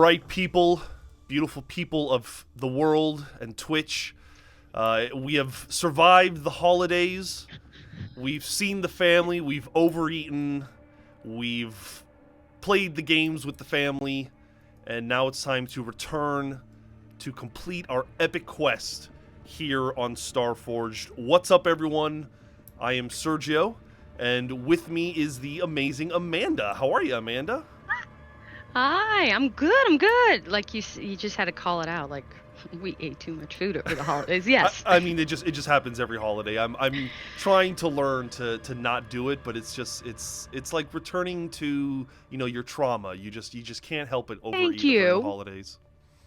right, people, beautiful people of the world and Twitch. We have survived the holidays. We've seen the family. We've overeaten. We've played the games with the family. And now it's time to return to complete our epic quest here on StarForged. What's up, everyone? I am Sergio, and with me is the amazing Amanda. How are you, Amanda? Hi, I'm good. I'm good. Like you just had to call it out. Like we ate too much food over the holidays. I, Yes. I mean, it just happens every holiday. I'm trying to learn to not do it, but it's like returning to your trauma. You just can't help but Thank overeat during the you. holidays.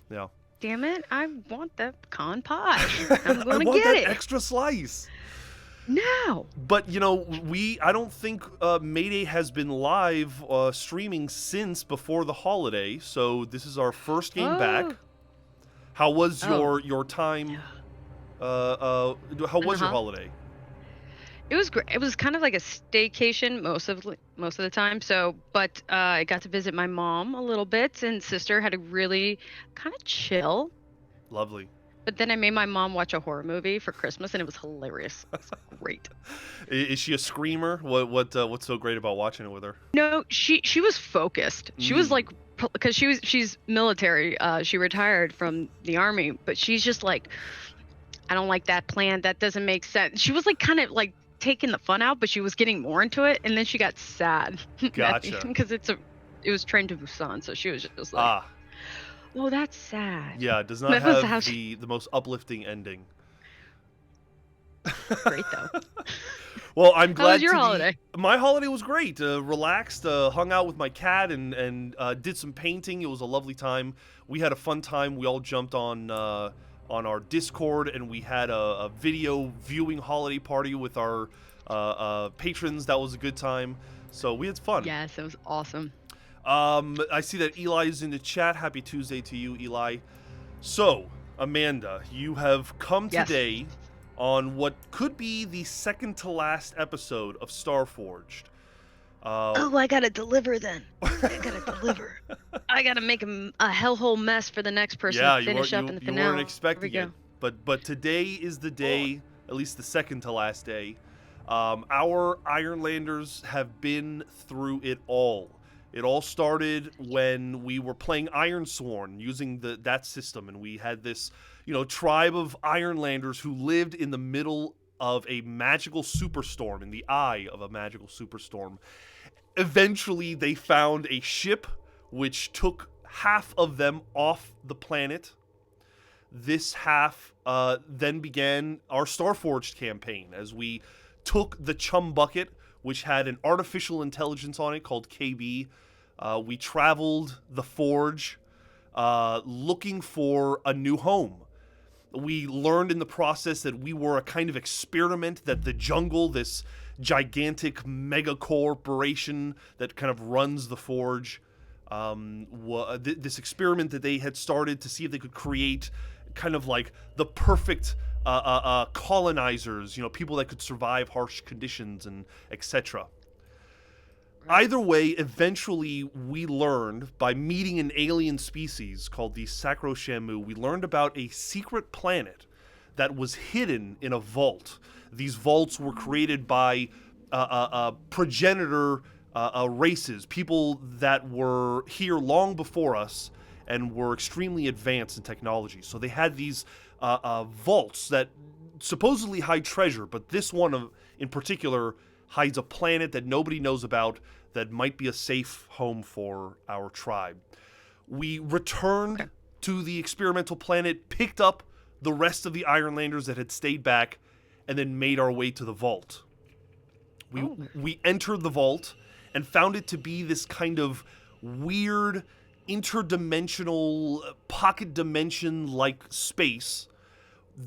Yeah. Damn it! I want that pecan pie. I'm I gonna want get that it extra slice. now. But I don't think Mayday has been live streaming since before the holiday, so this is our first game back. Oh. How was Oh. your time? Yeah. How was your Uh-huh. holiday? It was great. It was kind of like a staycation most of the time. But I got to visit my mom a little bit, and sister had a really kind of chill. Lovely. But then I made my mom watch a horror movie for Christmas, and it was hilarious. It was great. Is she a screamer? What's so great about watching it with her? No, she was focused. She was Mm. like, because she's military. She retired from the army, but she's just like, I don't like that plan. That doesn't make sense. She was like kind of like taking the fun out, but she was getting more into it, and then she got sad Gotcha. because it was Train to Busan, so she was just like, Ah, oh, that's sad. yeah. It does not That was how have the most uplifting ending. great though. Well, I'm How was glad your to be. holiday? My holiday was great. Relaxed, hung out with my cat, and did some painting. It was a lovely time. We had a fun time. We all jumped on our Discord, and we had a video viewing holiday party with our patrons. That was a good time. So we had fun. Yes, it was awesome. I see that Eli is in the chat. Happy Tuesday to you, Eli. So, Amanda, you have come Yes. today on what could be the second to last episode of StarForged. Oh, I gotta deliver then. I gotta deliver. I gotta make a hellhole mess for the next person Yeah, to finish up in the you finale. weren't expecting Here it, we but today is the day, at least the second to last day. Our Ironlanders have been through it all. It all started when we were playing Ironsworn using that system, and we had this, tribe of Ironlanders who lived in the middle of a magical superstorm, in the eye of a magical superstorm. Eventually, they found a ship which took half of them off the planet. This half then began our Starforged campaign as we took the Chum Bucket, which had an artificial intelligence on it called KB. We traveled the Forge looking for a new home. We learned in the process that we were a kind of experiment, that the jungle, this gigantic mega corporation that kind of runs the Forge, this experiment that they had started to see if they could create kind of like the perfect colonizers, people that could survive harsh conditions and etc. go. Either way, eventually we learned, by meeting an alien species called the Sacroshamu, we learned about a secret planet that was hidden in a vault. These vaults were created by progenitor races, people that were here long before us and were extremely advanced in technology. So they had these vaults that supposedly hide treasure, but this one in particular hides a planet that nobody knows about that might be a safe home for our tribe. We returned to the experimental planet, picked up the rest of the Ironlanders that had stayed back, and then made our way to the vault. We entered the vault and found it to be this kind of weird, interdimensional, pocket dimension-like space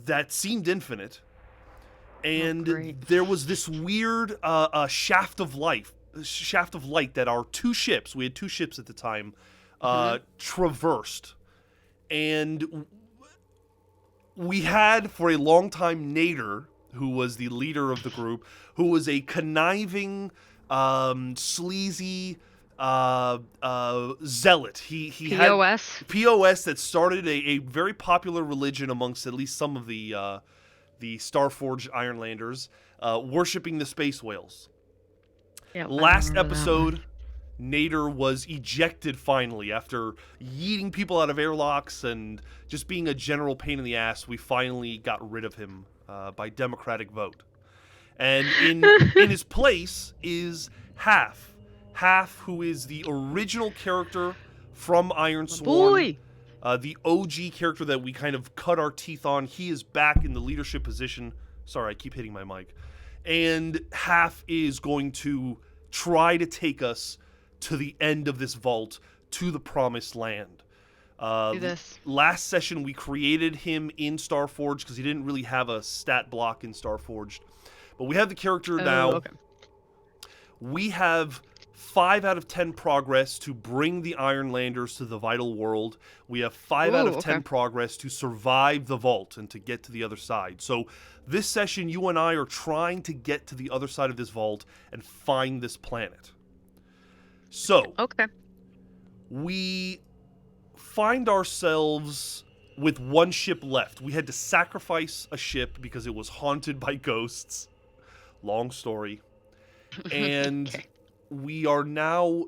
that seemed infinite. And there was this weird shaft of light that our two ships, we had two ships at the time, traversed. And we had for a long time Nader, who was the leader of the group, who was a conniving, sleazy, zealot. He had POS. POS that started a very popular religion amongst at least some of the Starforged Ironlanders, worshiping the space whales. Yeah, I Last remember that one. episode, Nader was ejected finally after yeeting people out of airlocks and just being a general pain in the ass. We finally got rid of him by democratic vote, and in his place is Half, who is the original character from Iron My Sworn, boy. the OG character that we kind of cut our teeth on. He is back in the leadership position. Sorry, I keep hitting my mic. And Half is going to try to take us to the end of this vault, to the promised land. Do this. Last session, we created him in Starforged because he didn't really have a stat block in Starforged. But we have the character now. Okay. We have 5 out of 10 progress to bring the Ironlanders to the vital world. We have 5 out of 10 progress to survive the vault and to get to the other side. So this session, you and I are trying to get to the other side of this vault and find this planet. So we find ourselves with one ship left. We had to sacrifice a ship because it was haunted by ghosts. Long story. And we are now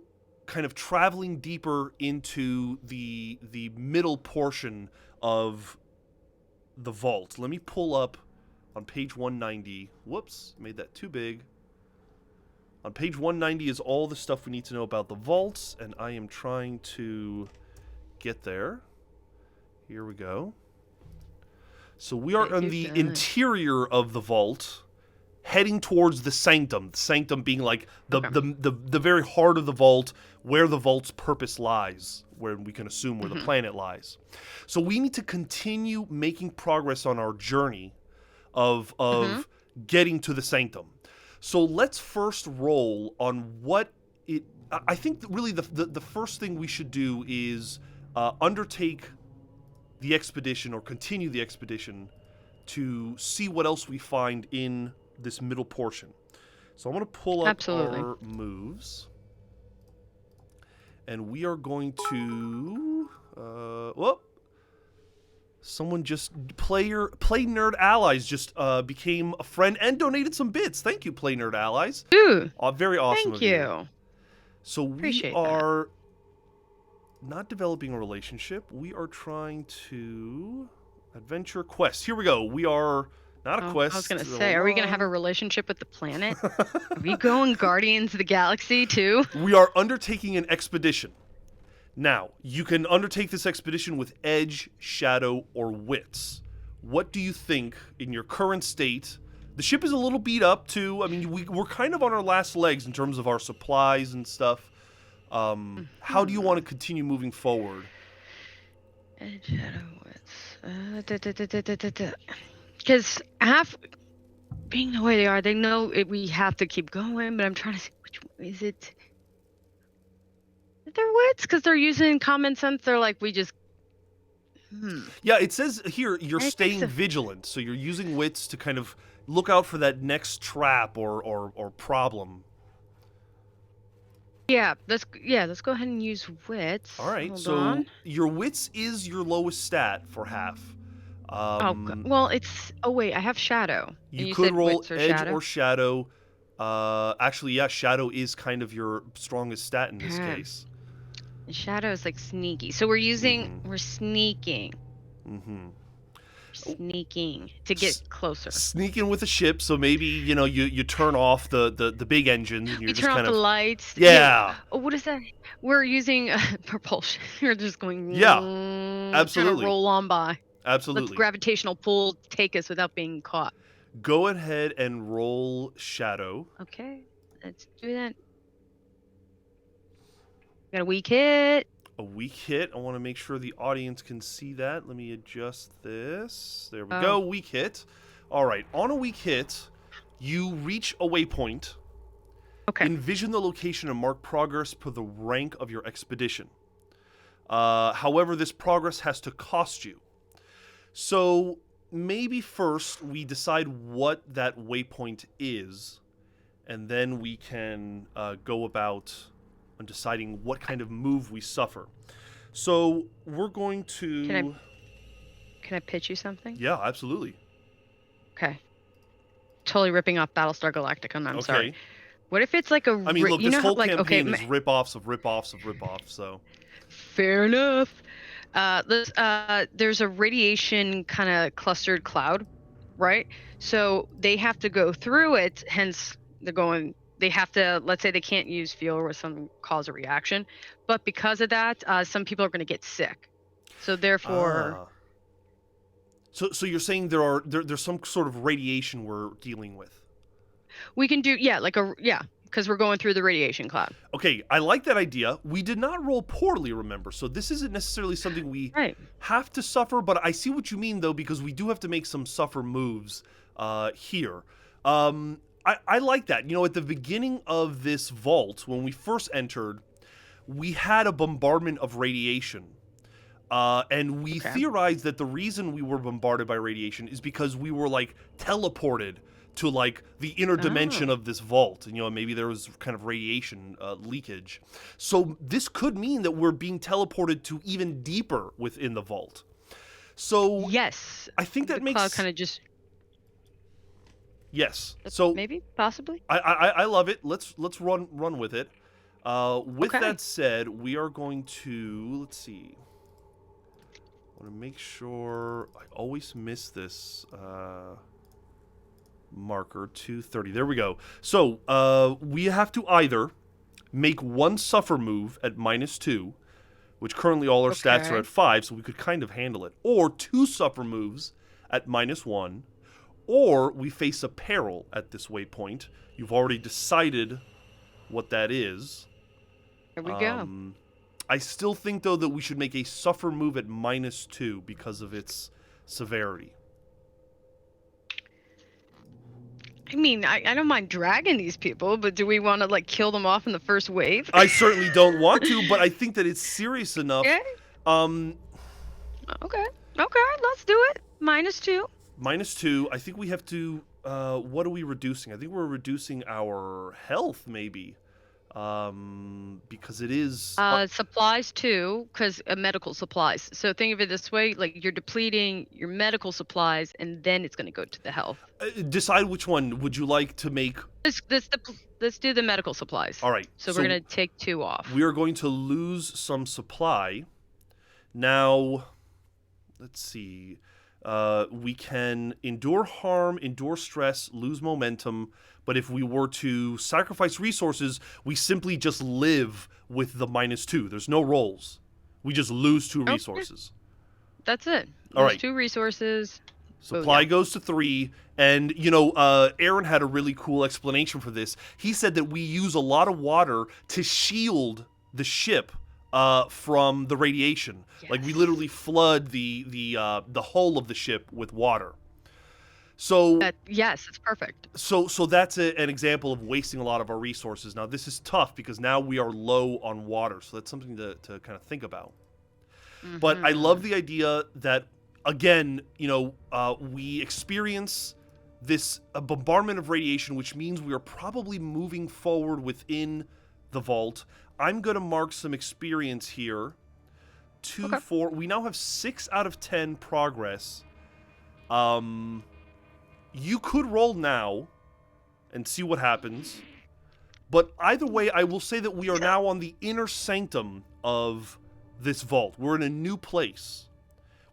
kind of traveling deeper into the middle portion of the vault. Let me pull up on page 190. Whoops, made that too big. On page 190 is all the stuff we need to know about the vaults, and I am trying to get there. Here we go. So we are in the interior of the vault, heading towards the sanctum. The sanctum being like the very heart of the vault, where the vault's purpose lies, where we can assume where the planet lies. So we need to continue making progress on our journey of getting to the sanctum. So let's first roll on what it... I think really the first thing we should do is undertake the expedition or continue the expedition to see what else we find in this middle portion. So I'm going to pull up our moves. And we are going to... whoop. Someone just... Play Nerd Allies just became a friend and donated some bits. Thank you, Play Nerd Allies. Ooh. Very awesome Thank you. So we are not developing a relationship. We are trying to... Adventure quest. Here we go. We are... Not a quest. I was going to say, are we going to have a relationship with the planet? Are we going Guardians of the Galaxy, too? We are undertaking an expedition. Now, you can undertake this expedition with Edge, Shadow, or Wits. What do you think in your current state? The ship is a little beat up, too. I mean, we're kind of on our last legs in terms of our supplies and stuff. How do you want to continue moving forward? Edge, Shadow, Wits. Because being the way they are, they know we have to keep going, but I'm trying to see which one is it. They're wits because they're using common sense. They're like, we just... Yeah, it says here you're staying vigilant, so you're using wits to kind of look out for that next trap or problem. Yeah, let's go ahead and use wits. All right, Hold so on. your wits is your lowest stat for half. Well, it's... Oh, wait, I have Shadow. You could roll Edge or Shadow. Actually, yeah, Shadow is kind of your strongest stat in this case. And Shadow is like sneaky. So we're using... We're sneaking. Sneaking to get closer. Sneaking with a ship, so maybe, you turn off the big engine. And you're just turn kind off of... the lights. Yeah. Oh, what is that? We're using propulsion. We're just going... Yeah, absolutely. Trying to roll on by. Absolutely. Let's gravitational pull take us without being caught. Go ahead and roll Shadow. Okay, let's do that. Got a weak hit. A weak hit. I want to make sure the audience can see that. Let me adjust this. There we go. Weak hit. All right. On a weak hit, you reach a waypoint. Okay. Envision the location and mark progress per the rank of your expedition. However, this progress has to cost you. So maybe first we decide what that waypoint is, and then we can go about on deciding what kind of move we suffer. So we're going to... Can I pitch you something? Yeah, absolutely. Okay. Totally ripping off Battlestar Galactica, and I'm sorry. What if it's like a... I mean, look, you this know whole how, like, campaign okay, is rip-offs of rip-offs of rip-offs, so... Fair enough. There's a radiation kind of clustered cloud, right? So they have to go through it, hence they have to, let's say they can't use fuel or some cause a reaction. But because of that, some people are going to get sick. So therefore... Ah. So you're saying there's some sort of radiation we're dealing with? We can do, because we're going through the radiation cloud. Okay, I like that idea. We did not roll poorly, remember, so this isn't necessarily something we have to suffer, but I see what you mean, though, because we do have to make some suffer moves here. I like that. You know, at the beginning of this vault, when we first entered, we had a bombardment of radiation. And we theorized that the reason we were bombarded by radiation is because we were, like, teleported to, like, the inner dimension of this vault. And, you know, maybe there was kind of radiation leakage. So this could mean that we're being teleported to even deeper within the vault. So yes, I think that makes... cloud kind of just... Yes. So maybe, possibly. I love it. Let's run with it. With that said, we are going to... Let's see... I want to make sure I always miss this marker, 230. There we go. So we have to either make one suffer move at -2, which currently all our stats are at 5, so we could kind of handle it, or 2 suffer moves at -1, or we face a peril at this waypoint. You've already decided what that is. Here we go. I still think, though, that we should make a suffer move at -2 because of its severity. I mean, I don't mind dragging these people, but do we want to, like, kill them off in the first wave? I certainly don't want to, but I think that it's serious enough. Okay. Okay, let's do it. -2. -2. I think we have to... what are we reducing? I think we're reducing our health, maybe. Because it is... supplies too, because medical supplies. So think of it this way, like you're depleting your medical supplies, and then it's going to go to the health. Decide which one would you like to make... Let's do the medical supplies. All right. So we're going to take 2 off. We are going to lose some supply. Now, let's see. We can endure harm, endure stress, lose momentum, but if we were to sacrifice resources, we simply just live with the -2. There's no rolls. We just lose 2 resources. That's it. All right. 2 resources. Supply goes to 3, and, you know, Aaron had a really cool explanation for this. He said that we use a lot of water to shield the ship from the radiation. Yes. Like, we literally flood the hull of the ship with water. So yes, it's perfect. So that's an example of wasting a lot of our resources. Now, this is tough because now we are low on water, so that's something to kind of think about. Mm-hmm. But I love the idea that, again, you know, we experience this bombardment of radiation, which means we are probably moving forward within the vault. I'm going to mark some experience here. 2, 4. We now have 6 out of 10 progress. You could roll now and see what happens. But either way, I will say that we are now on the inner sanctum of this vault. We're in a new place.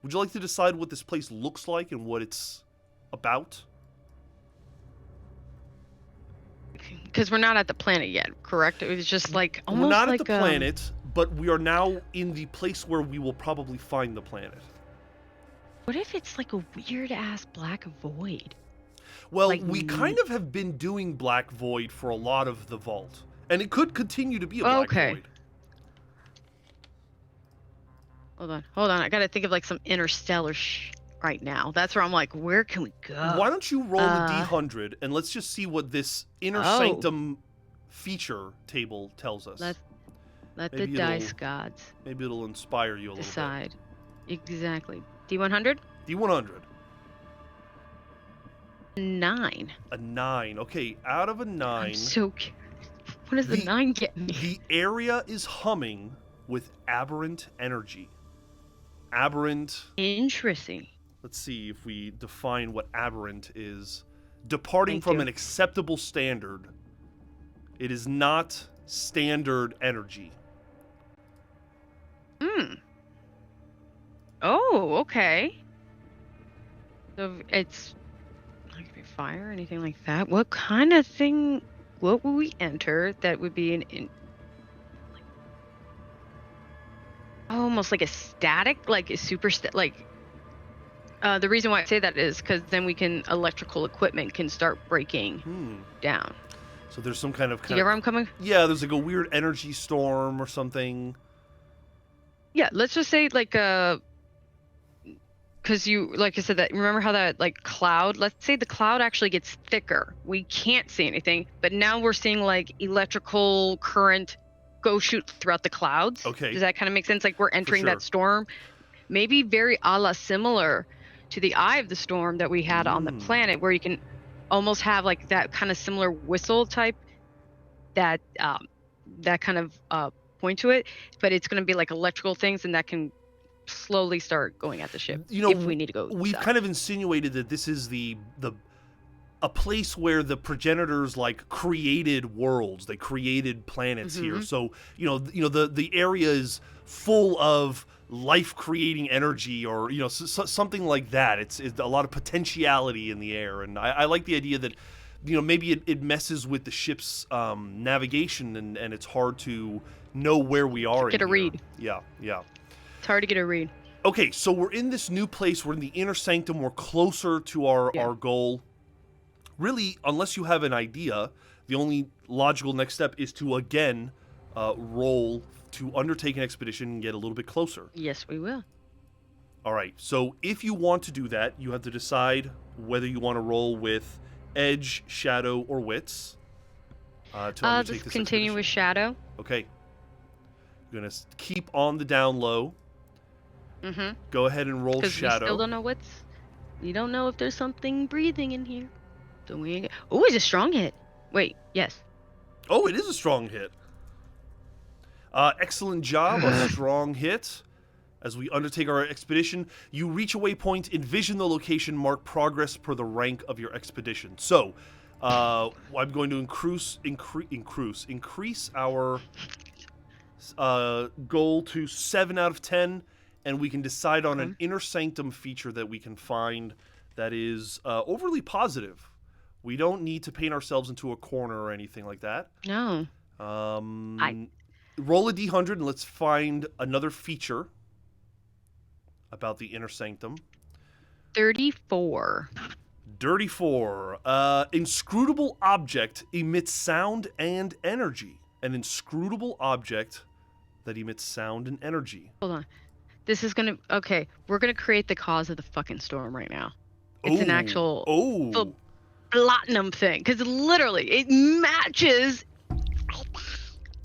Would you like to decide what this place looks like and what it's about? Because we're not at the planet yet, correct? It was just like almost we're not like at the planet, but we are now in the place where we will probably find the planet. What if it's like a weird-ass black void? Well, like, we kind of have been doing black void for a lot of the vault, and it could continue to be a black void. Hold on. I gotta think of like some interstellar right now. That's where I'm like, where can we go? Why don't you roll a D100 and let's just see what this inner sanctum feature table tells us. Let the dice gods. Maybe it'll inspire you a little bit. Decide. Exactly. D100? D100. 9. A 9. Okay, out of a 9. I'm so curious. What does the 9 get me? The area is humming with aberrant energy. Aberrant. Interesting. Let's see if we define what aberrant is. Departing Thank from you. an acceptable standard. It is not standard energy. Oh, okay. So it's not gonna be fire or anything like that. What kind of thing? What would we enter that would be almost like a static, like a the reason why I say that is because then electrical equipment can start breaking down. So there's some kind of Do you get where I'm coming? Yeah, there's like a weird energy storm or something. Yeah, let's just say like because like I said, that remember how that like cloud, let's say the cloud actually gets thicker. We can't see anything, but now we're seeing like electrical current go shoot throughout the clouds. Okay. Does that kind of make sense? Like we're entering sure. that storm, maybe very a la similar to the eye of the storm that we had on the planet, where you can almost have like that kind of similar whistle type that kind of point to it, but it's going to be like electrical things, and that can slowly start going at the ship if we need to go. We've kind of insinuated that this is a place where the progenitors like created worlds, they created planets here. So the area is full of life creating energy, or something like that. It's a lot of potentiality in the air, and I like the idea that maybe it messes with the ship's navigation, and it's hard to know where we are. Get a read. Yeah. It's hard to get a read. Okay, so we're in this new place. We're in the inner sanctum. We're closer to our goal. Really, unless you have an idea, the only logical next step is to again roll to undertake an expedition and get a little bit closer. Yes, we will. All right, so if you want to do that, you have to decide whether you want to roll with edge, shadow, or wits. Let's continue with shadow. Okay. You're going to keep on the down low. Go ahead and roll shadow. We still don't know you don't know if there's something breathing in here. So it's a strong hit. Wait, yes. Oh, it is a strong hit. Excellent job, a strong hit. As we undertake our expedition, you reach a waypoint, envision the location, mark progress per the rank of your expedition. So, I'm going to increase our goal to 7 out of 10, and we can decide on an inner sanctum feature that we can find that is overly positive. We don't need to paint ourselves into a corner or anything like that. No. Roll a d100 and let's find another feature about the inner sanctum. 34. Dirty 4. Inscrutable object emits sound and energy. An inscrutable object that emits sound and energy. Hold on. This is gonna... Okay, we're gonna create the cause of the fucking storm right now. It's an actual platinum thing. Because literally, it matches...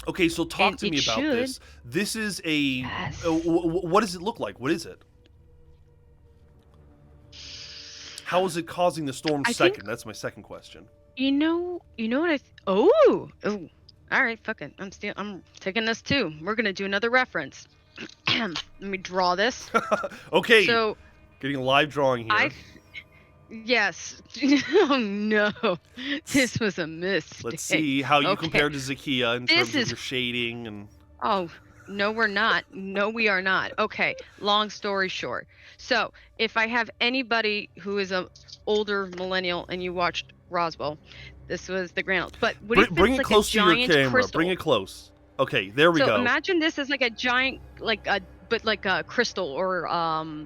Okay, so talk to me about this. This is a... Yes. What does it look like? What is it? How is it causing the storm second? That's my second question. You know what I... Oh! All right, fuck it. I'm taking this too. We're gonna do another reference. Let me draw this. Okay. So, getting a live drawing here. Yes. Oh no, this was a mistake. Let's see how you compare to Zakia in terms of your shading and. Oh no, we're not. No, we are not. Okay. Long story short. So if I have anybody who is an older millennial and you watched Roswell, this was the Grand. But bring it close to your camera. Crystal? Bring it close. Okay, there we go. So imagine this as like a giant, like a crystal or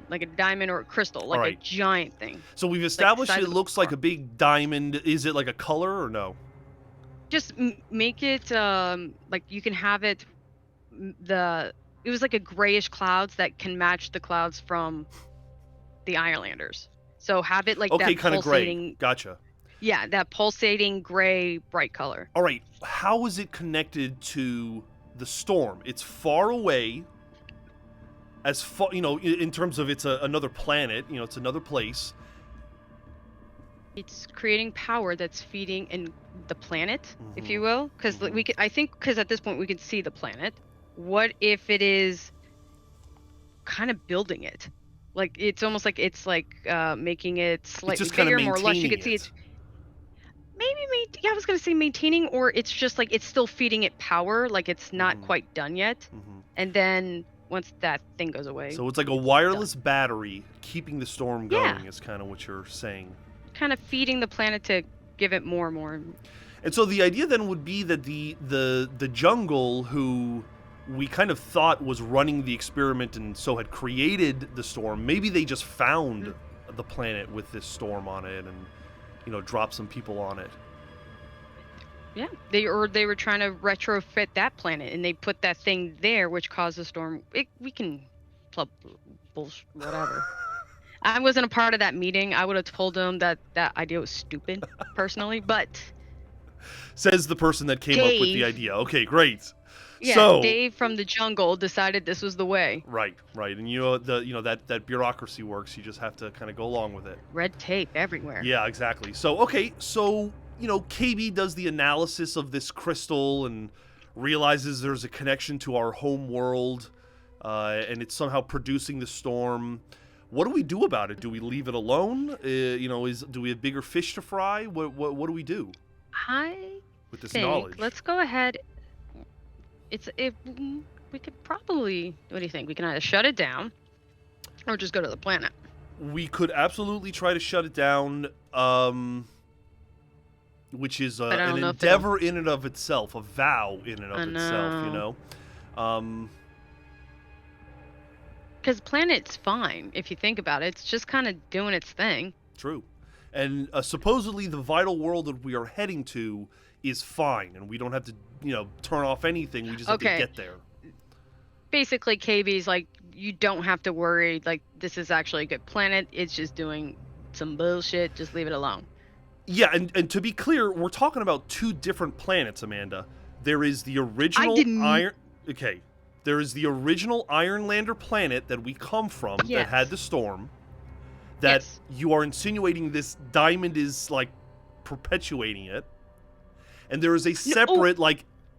like a diamond or a crystal, like a giant thing. So we've established it looks like a big diamond. Is it like a color or no? Just make it like you can have it. It was like a grayish clouds that can match the clouds from the Irelanders. So have it like that kind of pulsating. Gray. Gotcha. Yeah, that pulsating gray bright color. All right, how is it connected to the storm? It's far away. As far, in terms of it's another planet, it's another place. It's creating power that's feeding in the planet, if you Mhm. will, because we could. I think because at this point we can see the planet. What if it is kind of building it? Like it's almost like it's like making it It's slightly just kind of bigger, more lush. You maintaining could see it. it's maybe yeah, I was gonna say maintaining, or it's just like it's still feeding it power, like it's not Hmm. quite done yet. Hmm. And then once that thing goes away, So it's like a it's done. wireless battery keeping the storm Yeah, going is kind of what you're saying. kind of feeding the planet to give it more and more. And so the idea then would be that the jungle, who we kind of thought was running the experiment and so had created the storm, maybe they just found the planet with this storm on it and dropped some people on it. Yeah, they were trying to retrofit that planet, and they put that thing there, which caused a storm. We can plug bullshit, whatever. I wasn't a part of that meeting. I would have told them that idea was stupid, personally. But Says the person that came up with the Dave, idea. Okay, great. yeah, So Dave from the jungle decided this was the way. right, and that bureaucracy works. You just have to kind of go along with it. Red tape everywhere. Yeah, exactly. So okay, so KB does the analysis of this crystal and realizes there's a connection to our home world, and it's somehow producing the storm. What do we do about it? Do we leave it alone? Do we have bigger fish to fry? What do we do I with this think knowledge? let's go ahead. We could probably. What do you think? We can either shut it down, or just go to the planet. We could absolutely try to shut it down, which is But I an don't know if endeavor in and of itself, a vow in and I of itself. know. Um, Because the planet's fine, if you think about it. It's just kind of doing its thing. True. And supposedly the vital world that we are heading to is fine, and we don't have to, turn off anything. We just have to Okay. get there. Basically, KB's like, you don't have to worry. Like, this is actually a good planet. It's just doing some bullshit. Just leave it alone. Yeah, and to be clear, we're talking about two different planets, Amanda. There is the original didn't- Iron... Okay. There is the original Ironlander planet that we come from that Yes. had the storm. That Yes. you are insinuating this diamond is, like, perpetuating it. And there is a separate,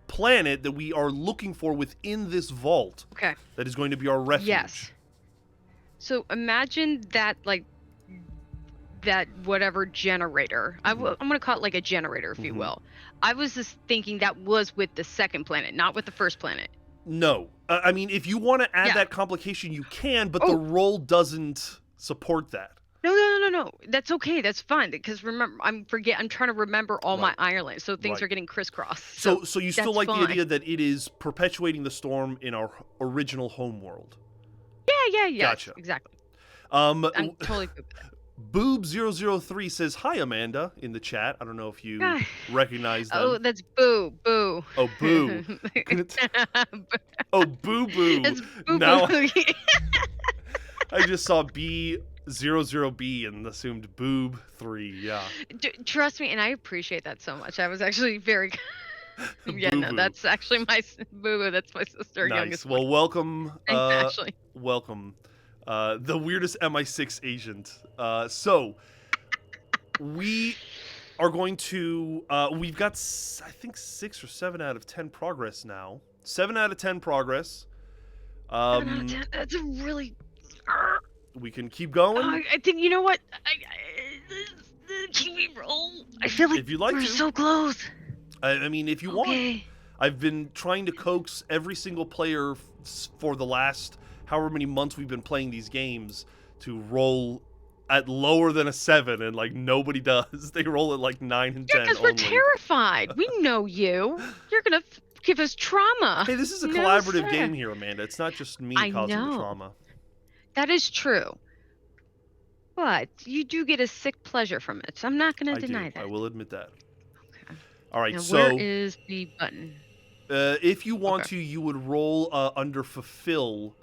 planet that we are looking for within this vault. Okay. That is going to be our refuge. Yes. So imagine that, that whatever generator. I'm going to call it like a generator, if you Mhm. will. I was just thinking that was with the second planet, not with the first planet. No. I mean, if you want to add Yeah. that complication, you can, but Oh. the roll doesn't support that. No. That's okay. That's fine. Because remember, I'm trying to remember all my Right. Ireland, so things Right. are getting crisscrossed. So you still that's like the fine. idea that it is perpetuating the storm in our original home world? Yeah. Gotcha. Exactly. Um, I'm totally good with that. Boob003 says, "Hi, Amanda," in the chat. I don't know if you Ah. recognize them. Oh, that's Boo. Oh, Boo. Oh, Boo Boo. It's Boo Now Boo. I just saw B00B and assumed Boob3. Yeah. Trust me, and I appreciate that so much. I was actually very. Yeah, no, Boo-boo. that's actually my Boo Boo. That's my sister, Nice. youngest Well, one. welcome. Thanks, Ashley. Welcome. The weirdest MI6 agent. So we are going to. We've got, I think, 6 or 7 out of 10 progress now. 7 out of 10 progress. 7 out of 10. That's a really. We can keep going. I think you know what. Can we roll? I feel like If you'd like we're to. so close. I mean, if you want. Okay. I've been trying to coax every single player for the last however many months we've been playing these games to roll at lower than a 7, and nobody does. They roll at 9 and 10 Yeah, because we're only. terrified. We know you. You're gonna give us trauma. Hey, this is a No, collaborative sir. game here, Amanda. It's not just me I causing the know. trauma. That is true. But you do get a sick pleasure from it. So I'm not gonna I deny do. that. I will admit that. Okay. All right, Now, so where is the button? if you want Okay. to, you would roll under fulfill.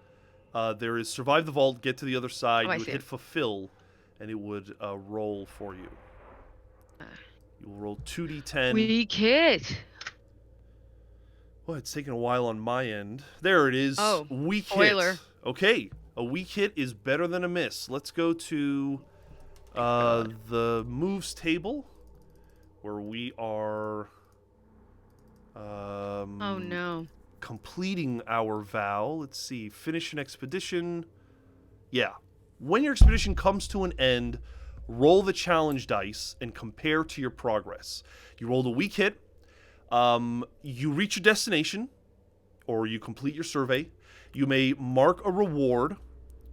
There is survive the vault, get to the other side. Oh, I You would see hit it. fulfill, and it would roll for you. Uh. You will roll 2d10. Weak hit. Well, it's taking a while on my end. There it is. Oh, weak spoiler. hit. Okay, a weak hit is better than a miss. Let's go to Thank God. The moves table, where we are Oh no. completing our vow. Let's see. Finish an expedition. Yeah. When your expedition comes to an end, roll the challenge dice and compare to your progress. You rolled a weak hit. You reach your destination, or you complete your survey. You may mark a reward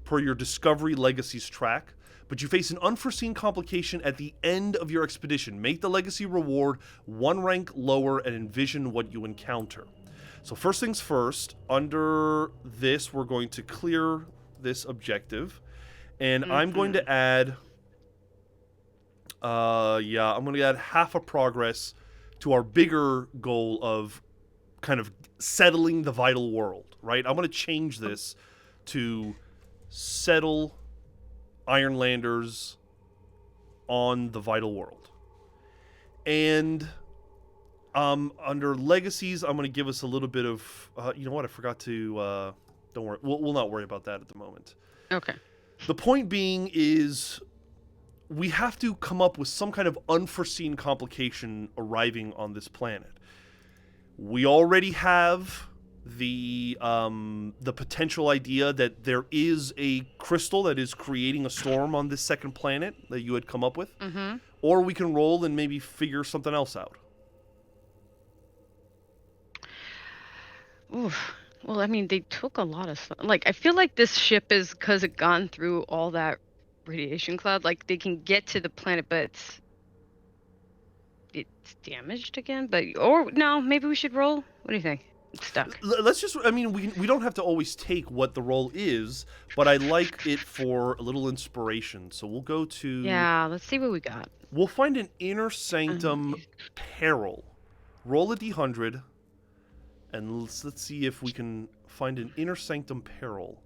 per your Discovery Legacies track, but you face an unforeseen complication at the end of your expedition. Make the legacy reward one rank lower and envision what you encounter. So first things first, under this, we're going to clear this objective, and I'm going to add, I'm going to add half a progress to our bigger goal of kind of settling the vital world, right? I'm going to change this to settle Ironlanders on the vital world. And under legacies, I'm going to give us a little bit of, you know what? I forgot to, don't worry. We'll not worry about that at the moment. Okay. The point being is we have to come up with some kind of unforeseen complication arriving on this planet. We already have the potential idea that there is a crystal that is creating a storm on this second planet that you had come up with. Mm-hmm. Or we can roll and maybe figure something else out. Oof. Well, I mean, they took a lot of stuff. Like, I feel like this ship is because it gone through all that radiation cloud. Like, they can get to the planet, but it's damaged again. But or no, maybe we should roll. What do you think? It's stuck. Let's just, I mean, we don't have to always take what the roll is, but I like it for a little inspiration. So we'll go to... Yeah, let's see what we got. We'll find an Inner Sanctum Peril. Roll a d100, and let's see if we can find an Inner Sanctum Peril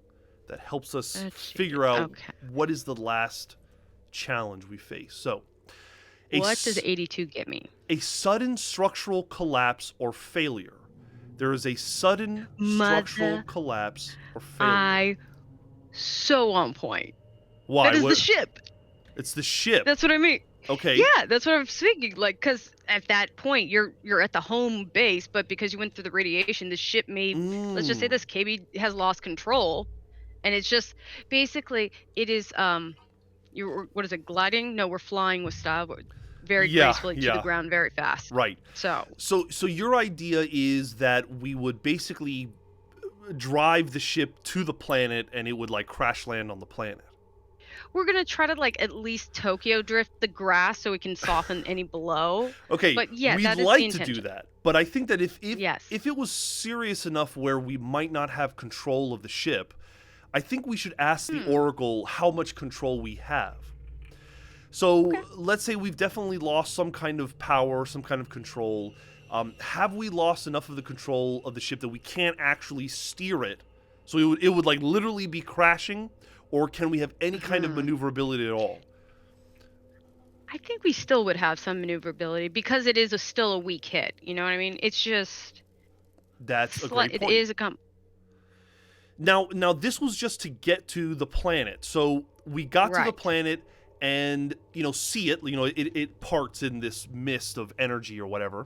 that helps us figure out what is the last challenge we face. So, what does 82 get me? A sudden structural collapse or failure. There is a sudden structural collapse or failure. So on point. Why? That is the ship. It's the ship. That's what I mean. Okay. Yeah, that's what I'm thinking. Like, because at that point you're at the home base, but because you went through the radiation, the ship may let's just say this KB has lost control, and it's just basically it is what is it, gliding? No, we're flying with style, very gracefully to the ground, very fast. Right. So your idea is that we would basically drive the ship to the planet, and it would like crash land on the planet. We're gonna try to like at least Tokyo drift the grass so we can soften any blow. Okay, but yeah, we'd like to do that. But I think that if it was serious enough where we might not have control of the ship, I think we should ask the Oracle how much control we have. So let's say we've definitely lost some kind of power, some kind of control. Have we lost enough of the control of the ship that we can't actually steer it? So it would like literally be crashing? Or can we have any kind of maneuverability at all? I think we still would have some maneuverability because it is still a weak hit. You know what I mean? It's just... That's a great point. It is a... Now, this was just to get to the planet. So we got to the planet and, see it. It parts in this mist of energy or whatever.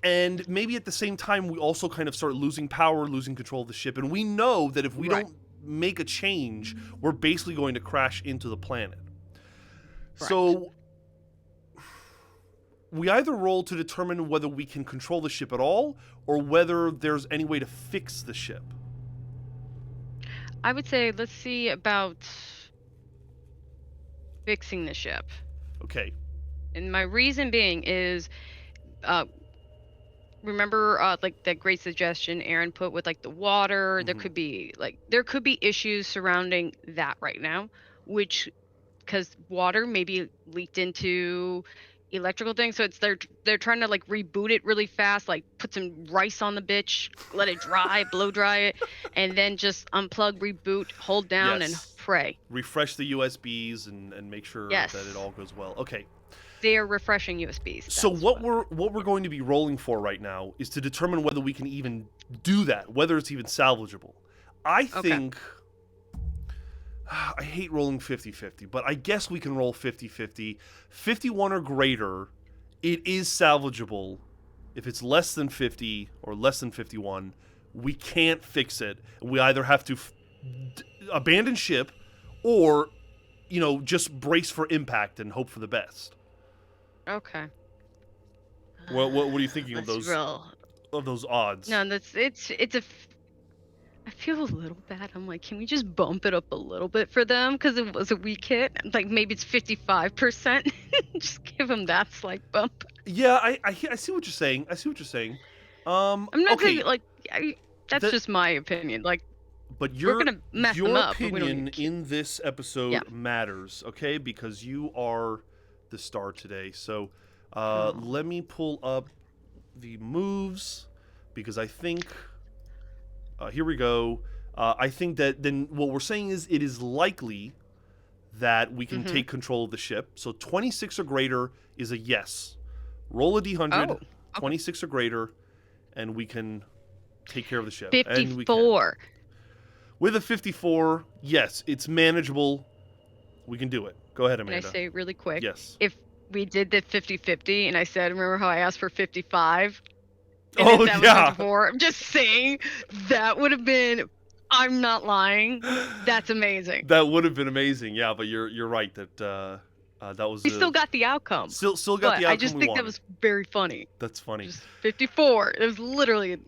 And maybe at the same time, we also kind of start losing power, losing control of the ship. And we know that if we don't make a change, we're basically going to crash into the planet. So we either roll to determine whether we can control the ship at all or whether there's any way to fix the ship. I would say let's see about fixing the ship. Okay. And my reason being is remember like that great suggestion Aaron put with like the water. There could be issues surrounding that right now, which because water maybe leaked into electrical things, so they're trying to like reboot it really fast, like put some rice on the bitch, let it dry, blow dry it, and then just unplug, reboot, hold down, and pray. Refresh the USBs and make sure that it all goes well. Okay. They are refreshing USBs. So what we're going to be rolling for right now is to determine whether we can even do that, whether it's even salvageable. I think I hate rolling 50-50, but I guess we can roll 50-50. 51 or greater, it is salvageable. If it's less than 50 or less than 51, we can't fix it. We either have to abandon ship or, just brace for impact and hope for the best. Okay. What are you thinking of Let's those roll. odds? No, I feel a little bad. I'm like, can we just bump it up a little bit for them because it was a weak hit? Like maybe it's 55%. Just give them that slight bump. Yeah, I see what you're saying. I'm not Okay. saying like that's just my opinion. Like, But we're gonna mess them up. Your But we don't opinion need to in this episode matters, okay? Because you are the star today. So let me pull up the moves because I think here we go. I think that then what we're saying is it is likely that we can take control of the ship. So 26 or greater is a yes. Roll a d100, 26 or greater, and we can take care of the ship. 54. With a 54, yes, it's manageable. We can do it. Go ahead, Amanda. Can I say really quick? Yes. If we did the 50-50 and I said, remember how I asked for 55? And oh, that yeah. Was 54? I'm just saying that would have been, I'm not lying. That's amazing. That would have been amazing. Yeah, but you're right that that was we still got the outcome. Still got the outcome. I just think that was very funny. That's funny. Just 54. It was literally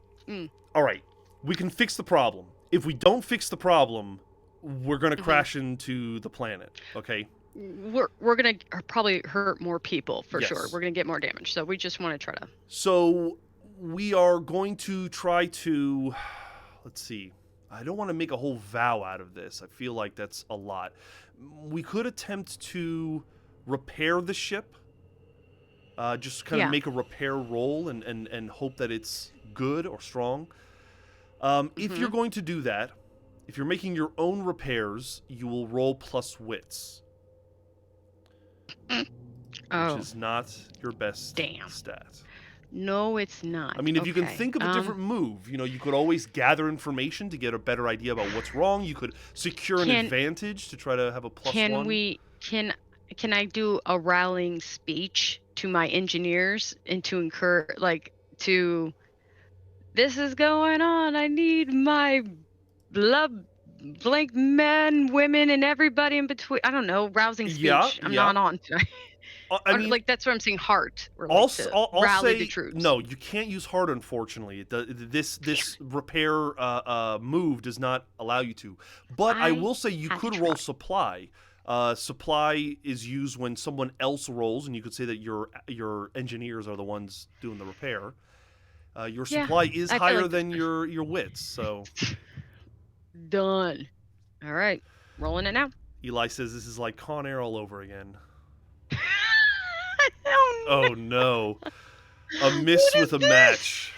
All right. We can fix the problem. If we don't fix the problem, we're going to crash into the planet, okay? We're going to probably hurt more people for sure. We're going to get more damage. So we just want to try to. So we are going to try to, let's see. I don't want to make a whole vow out of this. I feel like that's a lot. We could attempt to repair the ship. Just kind of make a repair roll and hope that it's good or strong. If you're going to do that, if you're making your own repairs, you will roll plus wits. Which is not your best stat. No, it's not. I mean, if you can think of a different move, you could always gather information to get a better idea about what's wrong. You could secure an advantage to try to have a plus one. Can I do a rallying speech to my engineers and to this is going on. I need my love blank men, women, and everybody in between. I don't know, rousing speech. I'm not on tonight. I mean, that's what I'm saying. Heart. I'll rally say the troops. No, you can't use heart. Unfortunately, this repair move does not allow you to. But I will say you could roll supply. Supply is used when someone else rolls, and you could say that your engineers are the ones doing the repair. Your supply is higher than your wits, so. Done. All right, rolling it now. Eli says this is like Con Air all over again. Oh no. A miss with a match.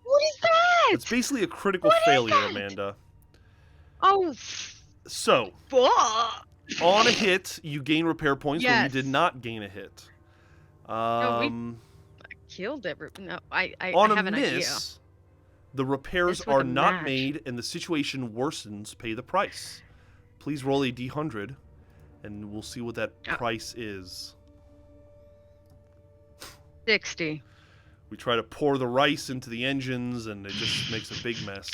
What is that? It's basically a critical failure, Amanda. Oh. So, on a hit, you gain repair points when you did not gain a hit. I killed everyone. No, I on have a an miss, idea. The repairs are not made and the situation worsens. Pay the price. Please roll a d100, and we'll see what that price is. 60. We try to pour the rice into the engines, and it just makes a big mess.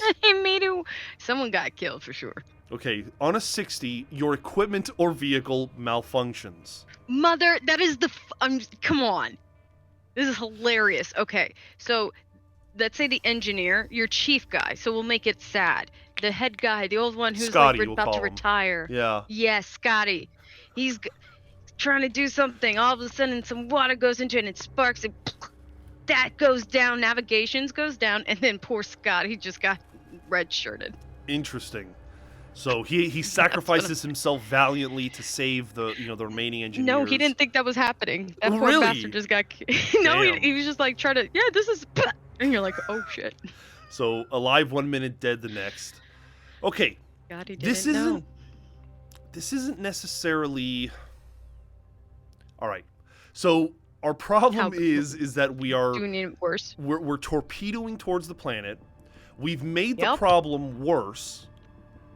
Someone got killed for sure. Okay, on a 60, your equipment or vehicle malfunctions. Mother, that is the... come on. This is hilarious. Okay, so let's say the engineer, your chief guy, so we'll make it sad. The head guy, the old one who's Scotty, about to retire. Yeah. Yes, Scotty. He's trying to do something. All of a sudden, some water goes into it, and it sparks, and that goes down. Navigations goes down, and then poor Scott, he just got red-shirted. Interesting. So he sacrifices himself valiantly to save the remaining engineers. No, he didn't think that was happening. That poor bastard just got... No, he was just like trying to... Yeah, this is... And you're like, oh, shit. So, alive 1 minute, dead the next. Okay. God, he didn't know. This isn't necessarily... All right. So, our problem is that we are... Doing it worse. We're torpedoing towards the planet. We've made the problem worse.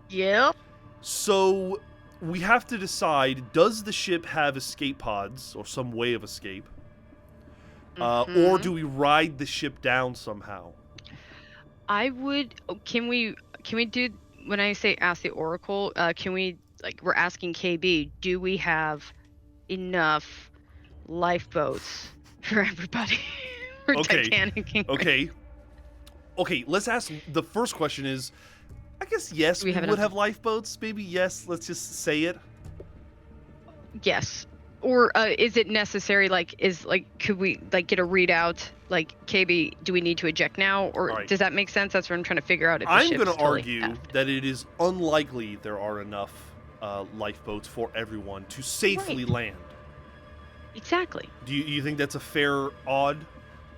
Yep. So, we have to decide, does the ship have escape pods or some way of escape? Or do we ride the ship down somehow? I would. Can we do, when I say ask the Oracle? Can we, like, we're asking KB? Do we have enough lifeboats for everybody? For Okay. Titanic and Okay. Let's ask. The first question is, I guess yes, Do we we have would enough? have lifeboats. Maybe yes. Let's just say it. Yes. Or is it necessary? Like, could we, like, get a readout? Like, KB, do we need to eject now? Or All right. does that make sense? That's what I'm trying to figure out. If the I'm ship's going to totally argue effed. that it is unlikely there are enough lifeboats for everyone to safely land. Exactly. Do you think that's a fair odd?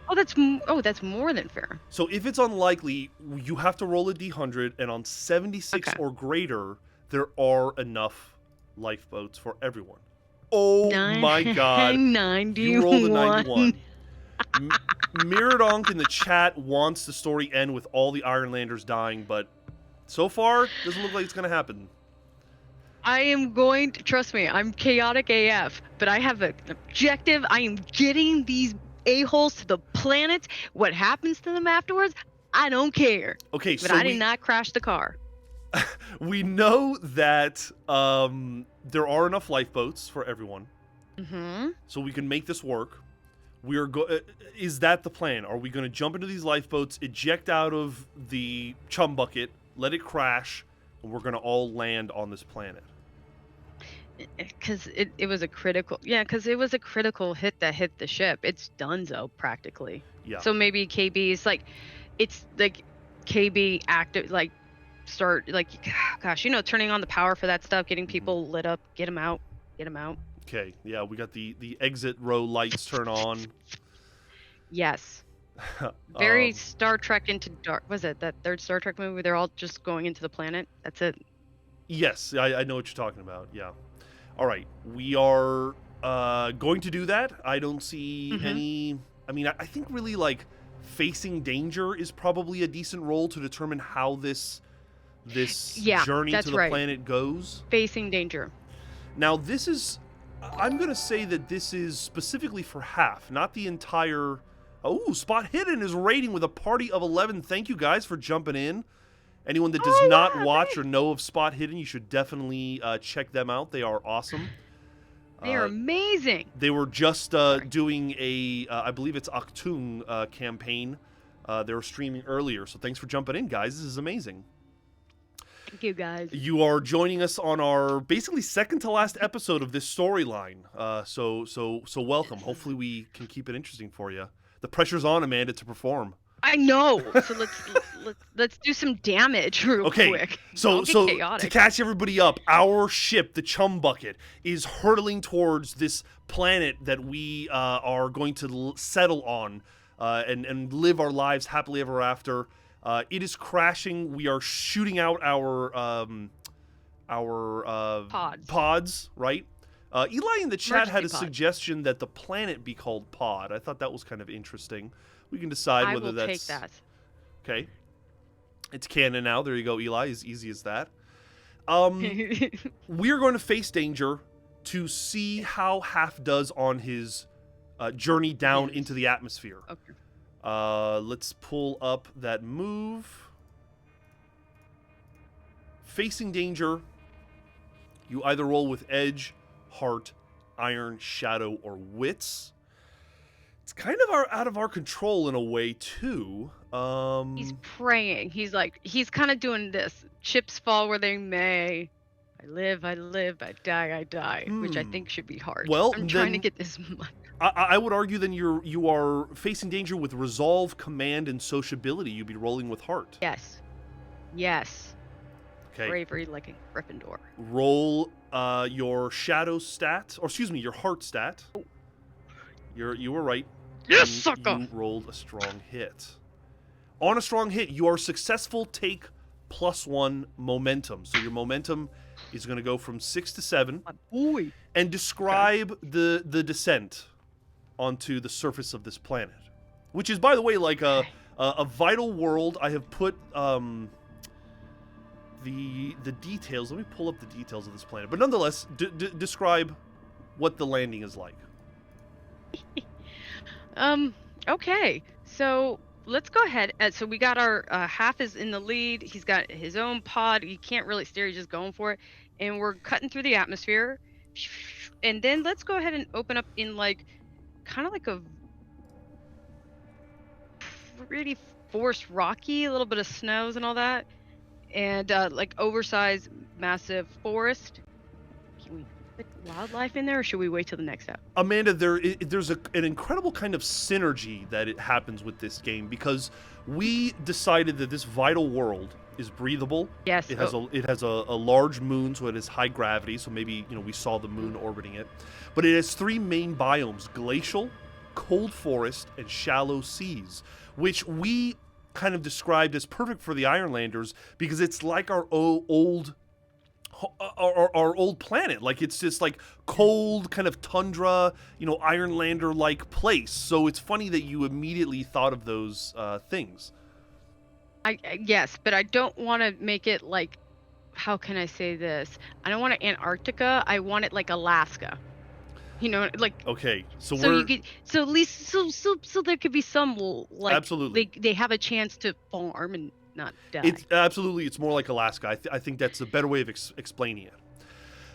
Oh, that's more than fair. So if it's unlikely, you have to roll a d100, and on 76 Okay. or greater, there are enough lifeboats for everyone. Oh my god. 91. You rolled a 91. Miradonk in the chat wants the story end with all the Ironlanders dying, but so far, doesn't look like it's going to happen. I am going to, trust me, I'm chaotic AF, but I have an objective. I am getting these a-holes to the planet. What happens to them afterwards, I don't care. Okay, But so I did not crash the car. we know that there are enough lifeboats for everyone, so we can make this work. We are is that the plan? Are we going to jump into these lifeboats, eject out of the chum bucket, let it crash, and we're going to all land on this planet? Because it was a critical, because it was a critical hit that hit the ship. It's donezo practically. Yeah. So maybe KB's like, it's like KB active, like start, like, gosh, turning on the power for that stuff, getting people lit up, get them out. Okay, yeah, we got the exit row lights turn on. Yes. Very Star Trek Into Dark. Was it that third Star Trek movie where they're all just going into the planet? That's it. Yes, I know what you're talking about. Yeah. All right, we are going to do that. I don't see any. I mean, I think really like facing danger is probably a decent role to determine how this journey to the planet goes. Facing danger. Now, this is. I'm going to say that this is specifically for half, not the entire. Oh, Spot Hidden is rating with a party of 11. Thank you guys for jumping in. Anyone that does not watch or know of Spot Hidden, you should definitely check them out. They are awesome. They are amazing. They were just doing a, I believe it's Octung campaign. They were streaming earlier, so thanks for jumping in, guys. This is amazing. Thank you, guys. You are joining us on our basically second to last episode of this storyline. So welcome. Hopefully we can keep it interesting for you. The pressure's on, Amanda, to perform. I know. So let's do some damage real quick. So to catch everybody up, our ship, the Chum Bucket, is hurtling towards this planet that we are going to settle on and live our lives happily ever after. It is crashing. We are shooting out our pods, right? Eli in the chat had a suggestion that the planet be called Pod. I thought that was kind of interesting. We can decide whether that's... I will take that. Okay. It's canon now. There you go, Eli. As easy as that. We're going to face danger to see how Half does on his journey down into the atmosphere. Okay. Let's pull up that move. Facing danger. You either roll with Edge, Heart, Iron, Shadow, or Wits. It's kind of out of our control in a way, too. He's praying. He's kind of doing this. Chips fall where they may. I live, I die, I die. Which I think should be hard. Well, I'm trying to get this money. I would argue then you are facing danger with Resolve, Command, and Sociability. You'd be rolling with Heart. Yes. Okay. Bravery like a Gryffindor. Roll your Shadow stat, or excuse me, your Heart stat. You were right. Yes, sucker! You rolled a strong hit. On a strong hit, you are successful. Take +1 momentum. So your momentum is going to go from 6 to 7. My boy. And describe the descent onto the surface of this planet, which is, by the way, like a vital world. I have put the details. Let me pull up the details of this planet. But nonetheless, describe what the landing is like. Okay. So let's go ahead. So we got our half is in the lead. He's got his own pod. He can't really steer. He's just going for it. And we're cutting through the atmosphere. And then let's go ahead and open up in like kind of like a pretty forest rocky, a little bit of snows and all that. And like oversized massive forest. Can we put wildlife in there, or should we wait till the next step? Amanda, there's an incredible kind of synergy that it happens with this game because we decided that this vital world is breathable. Yes. It has a large moon, so it has high gravity. So maybe we saw the moon orbiting it, but it has 3 main biomes: glacial, cold forest, and shallow seas, which we kind of described as perfect for the Ironlanders because it's like our old planet. Like it's just like cold kind of tundra, Ironlander like place. So it's funny that you immediately thought of those things. Yes, but I don't want to make it like, how can I say this? I don't want it Antarctica. I want it like Alaska. Like Okay, so so we're you get so at least so there could be some like absolutely. they have a chance to farm and not die. It's more like Alaska. I think that's a better way of explaining it.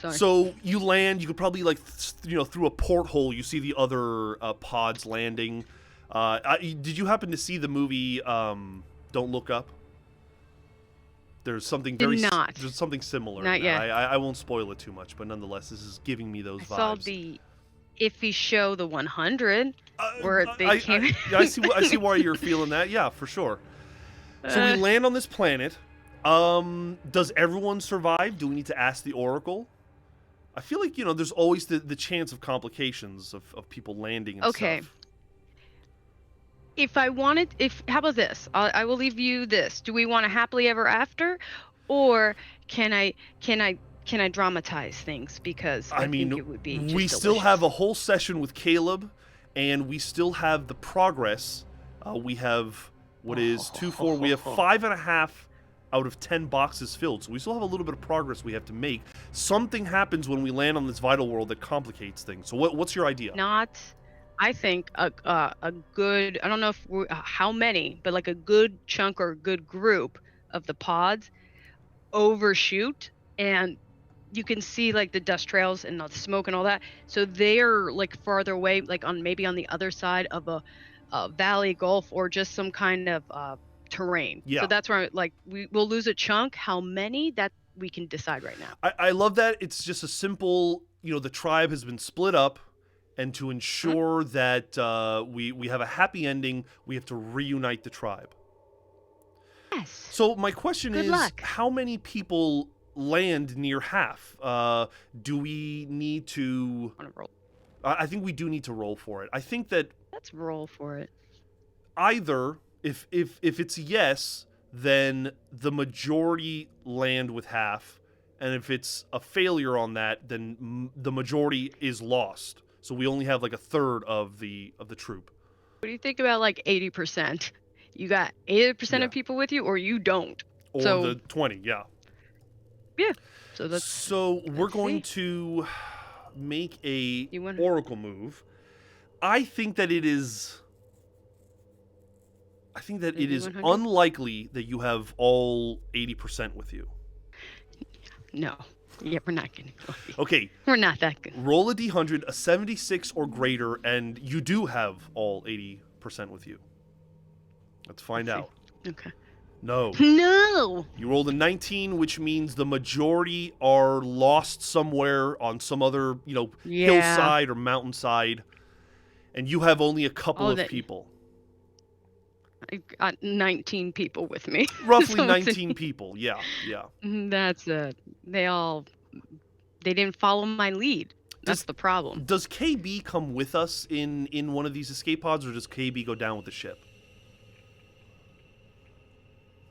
Sorry. So you land. You could probably through a porthole. You see the other pods landing. Did you happen to see the movie Don't Look Up? There's something there's something similar. Not yet. I won't spoil it too much, but nonetheless, this is giving me those vibes. I saw the iffy show, The 100, where they came. I see why you're feeling that. Yeah, for sure. So we land on this planet. Does everyone survive? Do we need to ask the Oracle? I feel like there's always the chance of complications of people landing and stuff. How about this? I will leave you this. Do we want a happily ever after, or can I dramatize things? Because I think it would be just we still have a whole session with Caleb, and we still have the progress. We have what is 2, 4. We have 5.5 out of 10 boxes filled. So we still have a little bit of progress we have to make. Something happens when we land on this vital world that complicates things. So what's your idea? I think a good, I don't know how many, but like a good chunk or a good group of the pods overshoot, and you can see like the dust trails and the smoke and all that. So they're like farther away, like maybe on the other side of a valley, gulf, or just some kind of terrain. Yeah. So that's where we'll lose a chunk. How many, that we can decide right now. I love that. It's just a simple, the tribe has been split up. And to ensure that we have a happy ending, we have to reunite the tribe. Yes. So my question Good is, luck. how many people land near half? Do we need to... I want to roll. I think we do need to roll for it. I think that... Let's roll for it. Either, if it's a yes, then the majority land with half. And if it's a failure on that, then the majority is lost. So we only have like a third of the troop. What do you think about like 80%? You got 80% of people with you, or you don't? Or the 20, yeah. Yeah. So we're going to make a Oracle move. I think that it is unlikely that you have all 80% with you. No. Yeah, we're not going to go. Okay. We're not that good. Roll a d100, a 76 or greater, and you do have all 80% with you. Let's find out. Okay. No. No! You rolled a 19, which means the majority are lost somewhere on some other, hillside or mountainside, and you have only a couple of people. I got 19 people with me. Roughly so 19 people, yeah. That's it. They didn't follow my lead. That's the problem. Does KB come with us in one of these escape pods, or does KB go down with the ship?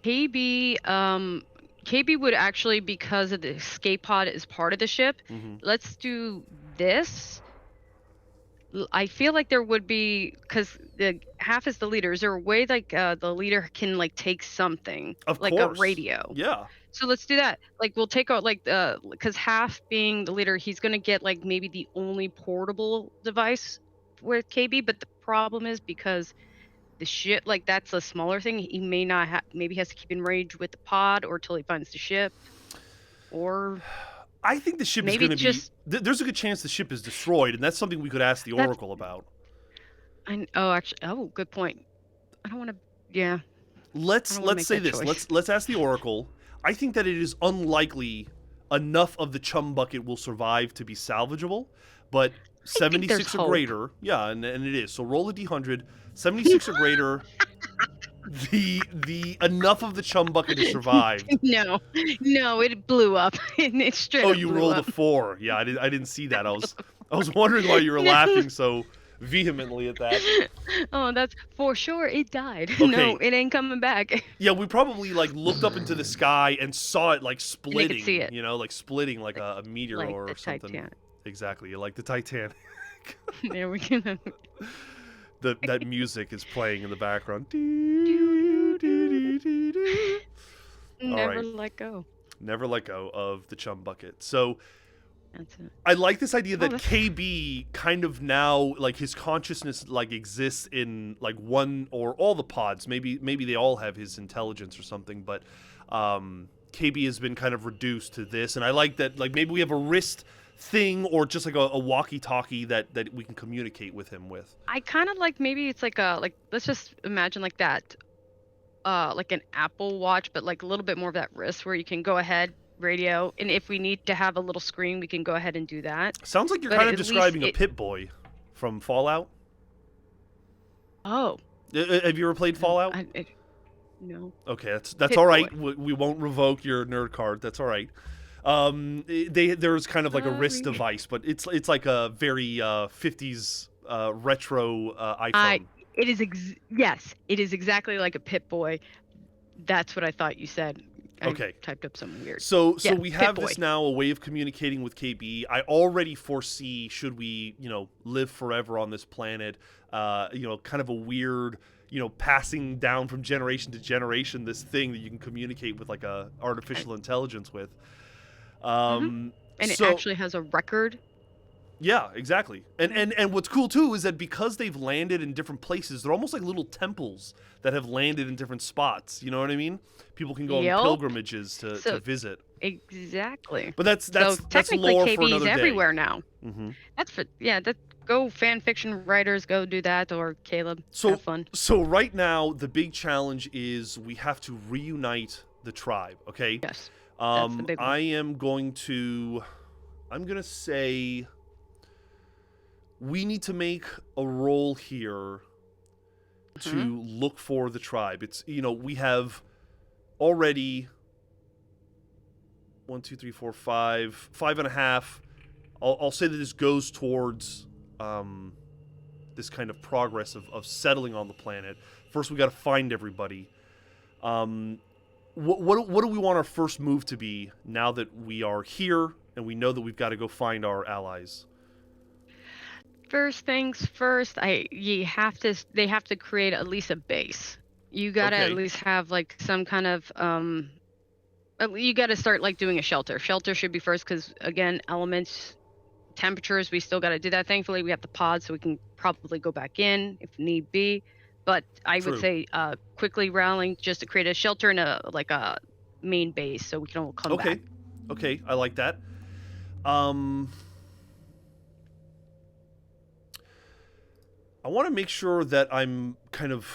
KB would actually, because of the escape pod is part of the ship. Mm-hmm. Let's do this. I feel like there would be, because the half is the leader. Is there a way like the leader can like take something Of like a course. radio? Yeah. So let's do that. Like we'll take out like the, because half being the leader, he's gonna get like maybe the only portable device with KB. But the problem is because the ship, like that's a smaller thing. He may not have. Maybe he has to keep in range with the pod or till he finds the ship, or I think the ship is maybe going to it's be. just There's a good chance the ship is destroyed, and that's something we could ask the that's. Oracle about. Oh, actually, oh, good point. I don't want to. Yeah, I don't want to Let's make say that this. choice. Let's ask the Oracle. I think that it is unlikely enough of the chum bucket will survive to be salvageable, but I think there's 76 or hope. greater, yeah, and it is. So roll a d100, 76 or greater. The enough of the chum bucket has survived. No, no, it blew up. It straight Oh, up you blew rolled a up. 4. Yeah, I didn't see that. I was wondering why you were No. laughing so vehemently at that. Oh, that's for sure. It died. No, Okay, it ain't coming back. yeah, we probably like looked up into the sky and saw it like And they could see splitting, it, like splitting like like, a meteor like or the something. Titanic. Exactly, like the Titanic. There we go. That music is playing in the background. Do, do, do. All Never right, let go. never let go of the chum bucket. So That's it. I like this idea Oh, that that's KB kind of now like his consciousness like exists in like one or all the pods. Maybe they all have his intelligence or something, but KB has been kind of reduced to this, and I like that. Like maybe we have a wrist thing or just like a walkie-talkie that we can communicate with him with. I kind of like, maybe it's like a, like, let's just imagine like that, like an Apple Watch, but like a little bit more of that wrist where you can go ahead radio, and if we need to have a little screen, we can go ahead and do that. Sounds like you're But kind of at least describing a it. Pip-Boy from Fallout. Oh, Have you ever played no, Fallout? no. Okay, that's Pit all Boy. right. We won't revoke your nerd card. That's all right. There's kind of like a wrist Sorry. device, but it's like a very 50s retro I iPhone. Yes, it is exactly like a Pit Boy. That's what I thought you said. I Okay. typed up something weird. So Yeah, we Pit have Boy. this now, a way of communicating with KB. I already foresee, should we, live forever on this planet, kind of a weird, passing down from generation to generation, this thing that you can communicate with like a artificial intelligence with. hmm And it So actually has a record. yeah, exactly. And, Yeah. and what's cool too is that because they've landed in different places, they're almost like little temples that have landed in different spots. You know what I mean? People can go on Yep. pilgrimages to So visit. exactly. But that's So that's technically, lore for KB is another day. everywhere now. hmm That's for, yeah. That, go fan fiction writers, go do that, or Caleb, So have fun. so right now the big challenge is we have to reunite the tribe. Okay. Yes, that's the big one. I'm gonna say we need to make a roll here hmm to look for the tribe. It's we have already 1, 2, 3, 4, 5, 5.5. I'll say that this goes towards this kind of progress of settling on the planet. First, we got to find everybody. What do we want our first move to be now that we are here and we know that we've got to go find our allies? First things first, they have to create at least a base. You gotta at Okay, least have like some kind of you gotta start like doing a shelter. Shelter should be first, because again, elements, temperatures, we still gotta do that. Thankfully, we have the pod, so we can probably go back in if need be. But I would true. say quickly rallying just to create a shelter and a main base, so we can all come back. Okay, I like that. Um, I want to make sure that I'm kind of.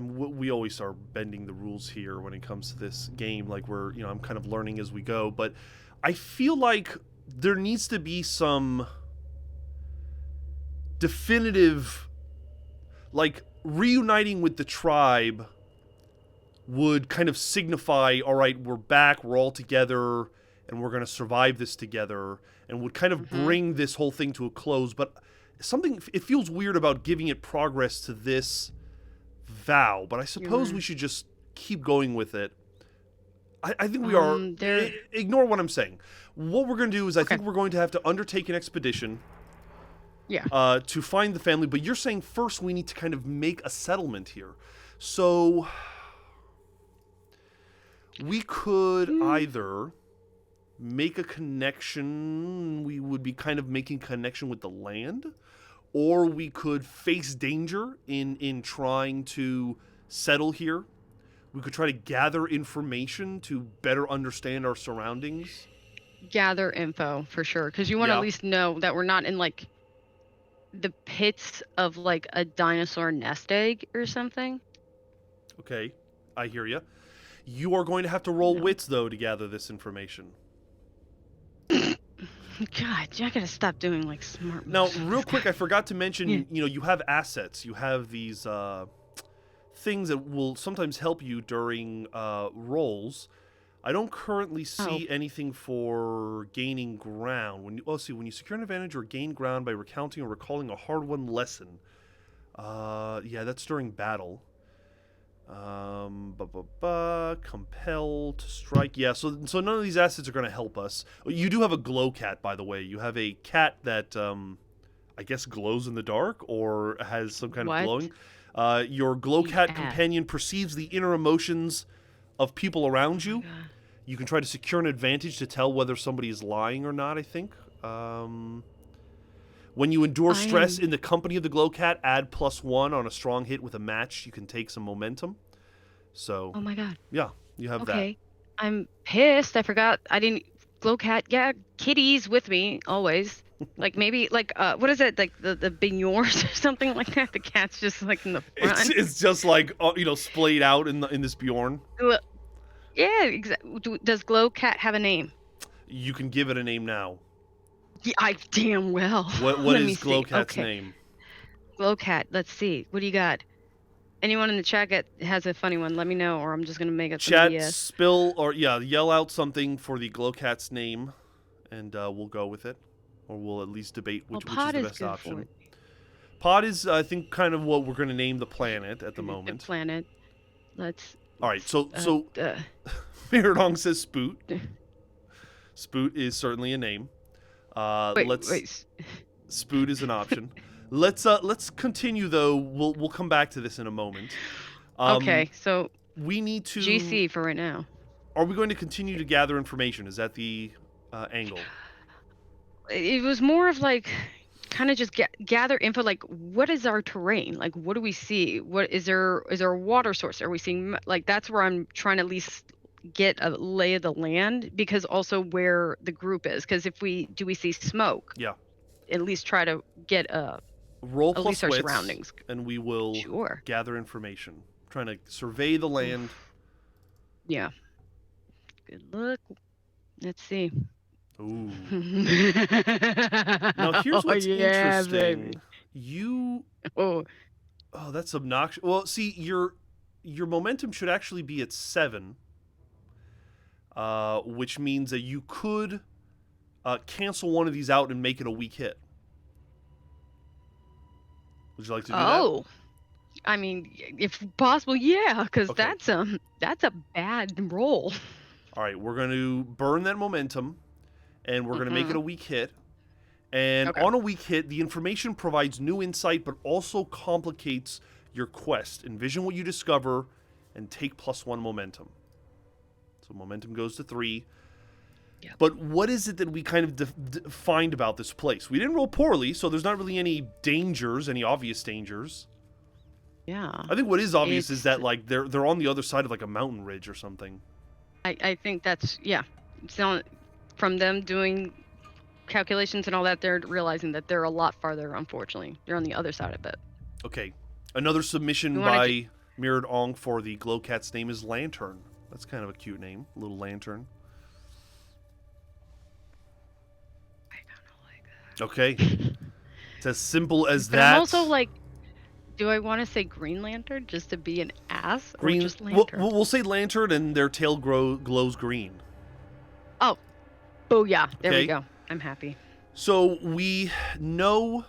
We always are bending the rules here when it comes to this game. Like I'm kind of learning as we go. But I feel like there needs to be some definitive, like reuniting with the tribe would kind of signify, all right, we're back, we're all together, and we're going to survive this together, and would kind of hmm bring this whole thing to a close. But it feels weird about giving it progress to this vow, but I You're suppose we right. should just keep going with it. I think we are. There. Ignore what I'm saying. What we're going to do is I Okay. think we're going to have to undertake an expedition Yeah. to find the family. But you're saying first we need to kind of make a settlement here. So we could either make a connection. We would be kind of making connection with the land, or we could face danger in trying to settle here. We could try to gather information to better understand our surroundings. Gather info for sure, because you want to Yeah. at least know that we're not in like the pits of like a dinosaur nest egg or something. Okay, I hear you. You are going to have to roll No. wits, though, to gather this information. God, I gotta stop doing like smart Now, moves. real quick, I forgot to mention, Yeah. you have assets. You have these things that will sometimes help you during rolls. I don't currently see anything for gaining ground. When you secure an advantage or gain ground by recounting or recalling a hard-won lesson. Yeah, that's during battle. Compel to strike. Yeah, so none of these assets are going to help us. You do have a glow cat, by the way. You have a cat that I guess glows in the dark or has some kind of glowing. Your glow cat companion perceives the inner emotions of people around you. You can try to secure an advantage to tell whether somebody is lying or not, I think. When you endure stress in the company of the glow cat, add +1 on a strong hit with a match. You can take some momentum. So. Oh my god. Yeah, you have that. Okay. I'm pissed. I forgot. I didn't. Glow cat. Yeah, kitty's with me always. Like maybe like what is it, like the Bignor's or something like that? The cat's just like in the front. It's just like splayed out in this Bjorn. Yeah, exactly. Does glow cat have a name? You can give it a name now. Yeah, I damn well. What is glow cat's name? Glow cat. Let's see. What do you got? Anyone in the chat has a funny one? Let me know, or I'm just gonna make it. Chat spill or yell out something for the glow cat's name, and we'll go with it, or we'll at least debate which is the best option. Pod is, I think, kind of what we're gonna name the planet at the moment. The planet. Let's. All right. So Miradong says Spoot. Spoot is certainly a name. Wait. Spoot is an option. Let's continue though. We'll come back to this in a moment. Okay, so we need to GC for right now. Are we going to continue to gather information? Is that the angle? It was more of like kind of just gather info. Like, what is our terrain? Like, what do we see? What is there? Is there a water source? Are we seeing like that's where I'm trying to at least get a lay of the land, because also where the group is, because if we see smoke, at least try to get roll at least our surroundings, and we will gather information, trying to survey the land. Yeah, good luck. Let's see. Ooh. Now here's what's interesting. Baby. That's obnoxious. Well, see, your momentum should actually be at 7. Which means that you could cancel one of these out and make it a weak hit. Would you like to do that? I mean, if possible, yeah, because that's a bad roll. All right, we're going to burn that momentum, and we're going to make it a weak hit. And on a weak hit, the information provides new insight, but also complicates your quest. Envision what you discover, and take +1 momentum. So momentum goes to 3. Yep. But what is it that we kind of find about this place? We didn't roll poorly, so there's not really any dangers, any obvious dangers. Yeah. I think what is obvious is that like they're on the other side of like a mountain ridge or something. I think that's So from them doing calculations and all that, they're realizing that they're a lot farther. Unfortunately, they're on the other side of it. Okay, another submission by Mirrored Ong for the glow cat's name is Lantern. That's kind of a cute name, little lantern. I kind of like that. Okay. It's as simple as but that. I'm also like, do I want to say Green Lantern just to be an ass? Green, or just Lantern? We'll say Lantern and their tail glows green. Oh yeah. There we go. I'm happy. So we know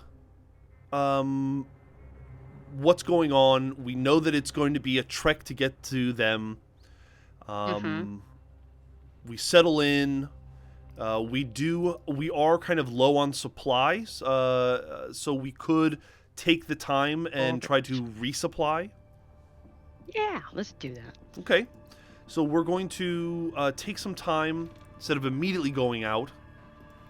what's going on. We know that it's going to be a trek to get to them. We settle in. We are kind of low on supplies, so we could take the time and try to resupply. Yeah, let's do that. Okay. So we're going to take some time, instead of immediately going out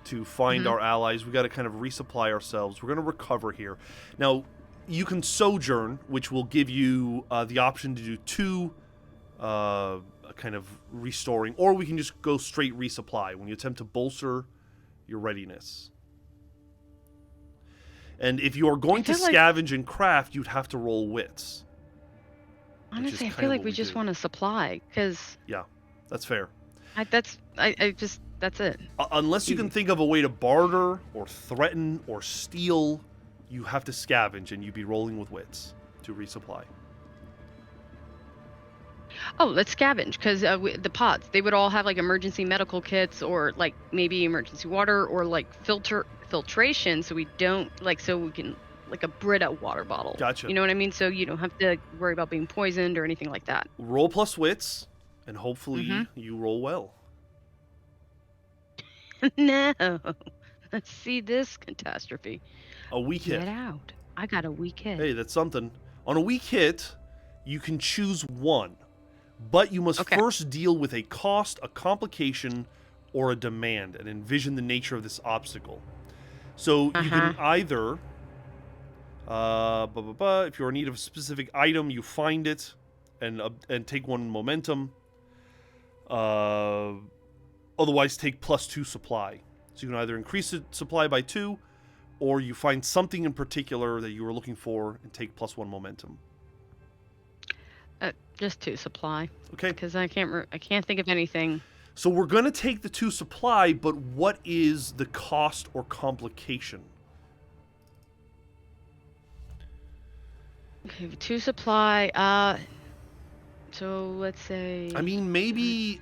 to find our allies. We got to kind of resupply ourselves. We're going to recover here. Now, you can sojourn, which will give you the option to do 2 kind of restoring, or we can just go straight resupply when you attempt to bolster your readiness. And if you are going to scavenge and craft, you'd have to roll wits. Honestly, I feel like we just want to supply, because... Yeah, that's fair. That's it. Unless you can think of a way to barter, or threaten, or steal, you have to scavenge, and you'd be rolling with wits to resupply. Oh, let's scavenge, because the pods, they would all have, like, emergency medical kits, or, like, maybe emergency water, or, like, filtration, so we don't, like, so we can... like a Brita water bottle. Gotcha. You know what I mean? So you don't have to worry about being poisoned or anything like that. Roll plus wits, and hopefully you roll well. No. Let's see this catastrophe. A weak hit. Get out. I got a weak hit. Hey, that's something. On a weak hit, you can choose 1, but you must first deal with a cost, a complication, or a demand, and envision the nature of this obstacle. So you can either... if you're in need of a specific item, you find it and take 1 momentum. Otherwise, take +2 supply. So you can either increase the supply by 2, or you find something in particular that you were looking for and take +1 momentum. Just 2 supply. Okay. Because I can't think of anything. So we're gonna take the 2 supply, but what is the cost or complication? Okay, 2 supply. So let's say... I mean, maybe...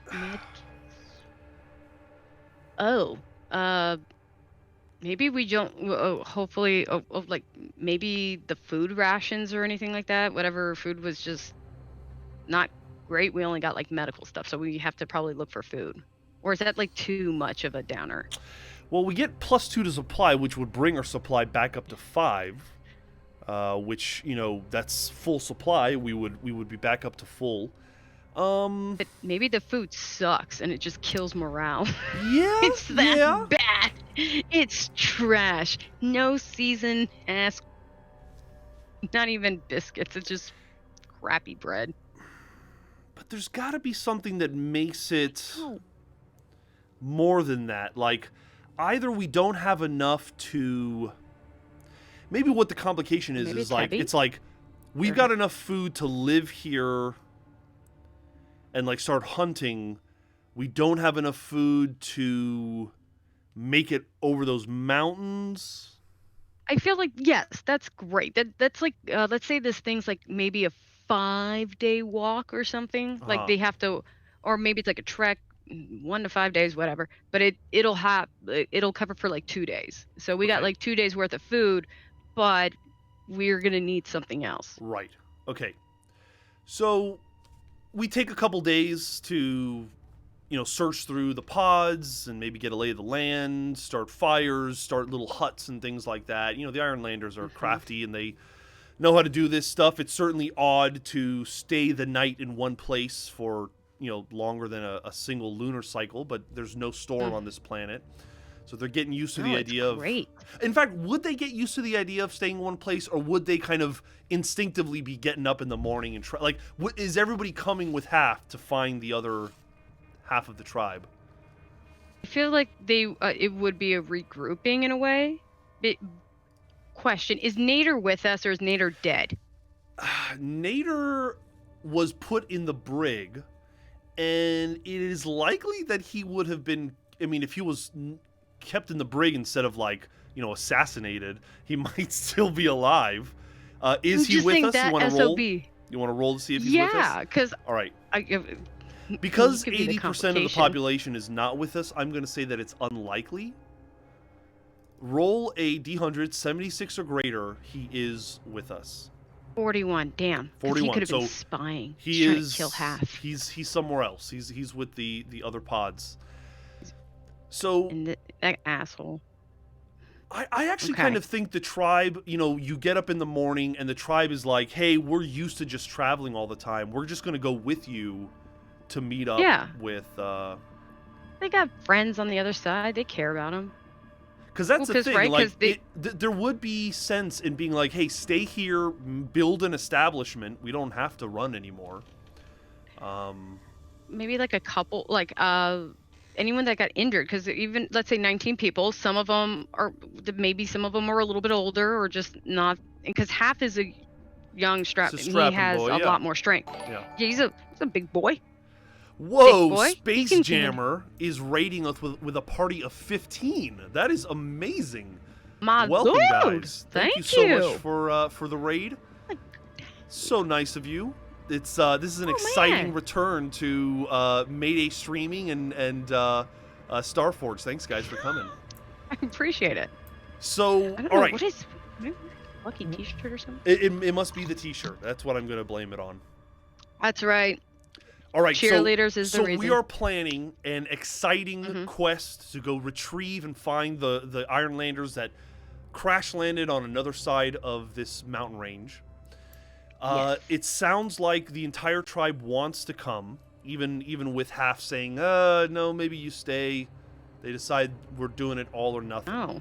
maybe we don't... hopefully... like, maybe the food rations or anything like that. Whatever food was just not great. We only got, like, medical stuff, so we have to probably look for food. Or is that, like, too much of a downer? Well, we get +2 to supply, which would bring our supply back up to 5. Which, you know, that's full supply. We would be back up to full. But maybe the food sucks and it just kills morale. Yeah, it's that bad. It's trash. No seasoned ass. Not even biscuits. It's just crappy bread. But there's got to be something that makes it more than that. Like, either we don't have enough to... Maybe what the complication is like, it's like, we've got enough food to live here and, like, start hunting. We don't have enough food to make it over those mountains. I feel like, yes, that's great. That's like, let's say this thing's like maybe a 5-day walk or something. Like, they have to, or maybe it's like a trek, 1 to 5 days, whatever. But it'll cover for like 2 days. So we got like 2 days worth of food, but we're going to need something else. Right. Okay. So we take a couple days to, you know, search through the pods and maybe get a lay of the land, start fires, start little huts and things like that. You know, the Ironlanders are crafty and they know how to do this stuff. It's certainly odd to stay the night in one place for, you know, longer than a single lunar cycle, but there's no storm on this planet. So they're getting used to the idea of... Great. In fact, would they get used to the idea of staying in one place, or would they kind of instinctively be getting up in the morning and try... Like, is everybody coming with half to find the other half of the tribe? I feel like it would be a regrouping in a way. Question, is Nader with us or is Nader dead? Nader was put in the brig, and it is likely that he would have been... I mean, if he was... kept in the brig instead of, like, you know, assassinated, he might still be alive. Is he with us? You want to roll? You want to roll to see if he's with us? Yeah, because... All right. Because 80% of the population is not with us, I'm going to say that it's unlikely. Roll a D100, 76 or greater. He is with us. 41. Damn. 41. He could have been spying. He's trying to kill half. He's somewhere else. He's with the other pods. So And that asshole. I actually kind Okay. of think the tribe, you get up in the morning and the tribe is like, hey, we're used to just traveling all the time. We're just going to go with you to meet up Yeah. with, They got friends on the other side. They care about him. because that's Well, the because thing. right, Like, because they there would be sense in being like, hey, stay here, build an establishment. We don't have to run anymore. maybe like a couple, like anyone that got injured, because even let's say 19 people, some of them are maybe some of them are a little bit older or just not, because half is a young It's strap a and he strapping has boy, a yeah, lot more strength. yeah. Yeah, he's a big boy. Big Whoa, boy. He Space can handle. Jammer is raiding us with a party of 15. That is amazing. My Welcome, dude. guys. Thank you Thank so much you. for the raid. Like, So nice of you. It's this is an oh exciting man. return to Mayday streaming and Starforged. Thanks, guys, for coming. I appreciate it. So, I don't all know right, what is maybe lucky t-shirt or something. it must be the T-shirt. That's what I'm gonna blame it on. That's right. All right, Cheerleaders is the so we reason. are planning an exciting Mm-hmm. quest to go retrieve and find the Ironlanders that crash landed on another side of this mountain range. Yes. It sounds like the entire tribe wants to come, even with half saying, no, maybe you stay. They decide we're doing it all or nothing. Oh,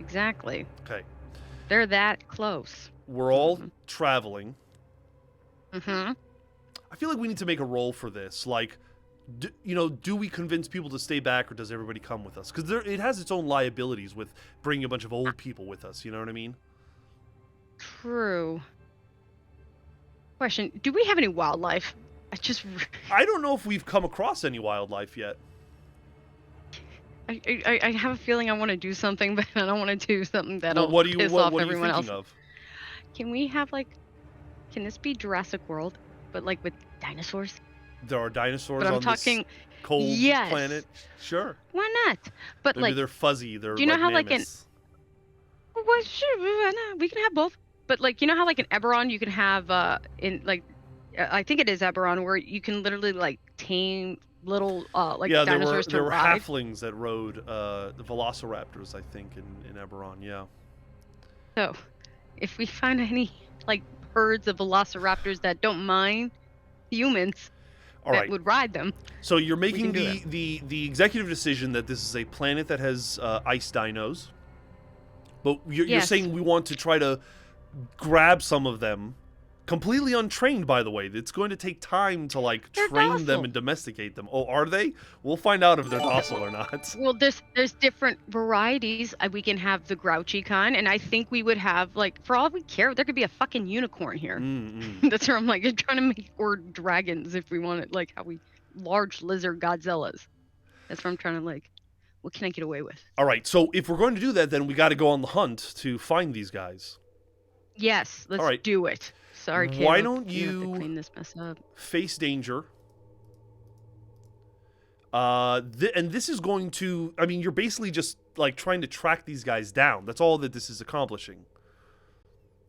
exactly. Okay. They're that close. We're all traveling. Mm-hmm. I feel like we need to make a roll for this. Like, do we convince people to stay back or does everybody come with us? Because it has its own liabilities with bringing a bunch of old people with us. You know what I mean? True. Question: do we have any wildlife? I don't know if we've come across any wildlife yet. I have a feeling I want to do something, but I don't want to do something that'll Well, what are piss off you everyone thinking else. of? Can we have can this be Jurassic World, but like with dinosaurs? There are dinosaurs But I'm on talking. this cold Yes. planet. Sure. Why not? But Maybe they're fuzzy. They're do you know like how mammoths. well, sure, why not? We can have both. But you know how in Eberron you can have I think it is Eberron where you can literally tame little Yeah, dinosaurs there to were ride. halflings that rode the velociraptors, I think, in Eberron. Yeah. So, if we find any herds of velociraptors that don't mind humans All that right. would ride them, So you're making can do the executive decision that this is a planet that has ice dinos, but you're Yes. saying we want to try to grab some of them, completely untrained, by the way. It's going to take time to They're train them docile. and domesticate them. Oh, are they? We'll find out if they're docile or not. Well, there's different varieties. We can have the grouchy kind, and I think we would have for all we care, there could be a fucking unicorn here. Mm-mm. That's where I'm trying to make or dragons if we want it, how we large lizard Godzillas. That's where I'm trying to what can I get away with? All right, so if we're going to do that, then we got to go on the hunt to find these guys. Yes, let's All right. do it. Sorry, Caleb. Why don't have to you clean this mess up? face danger? And this is going to, I mean, you're basically just trying to track these guys down. That's all that this is accomplishing.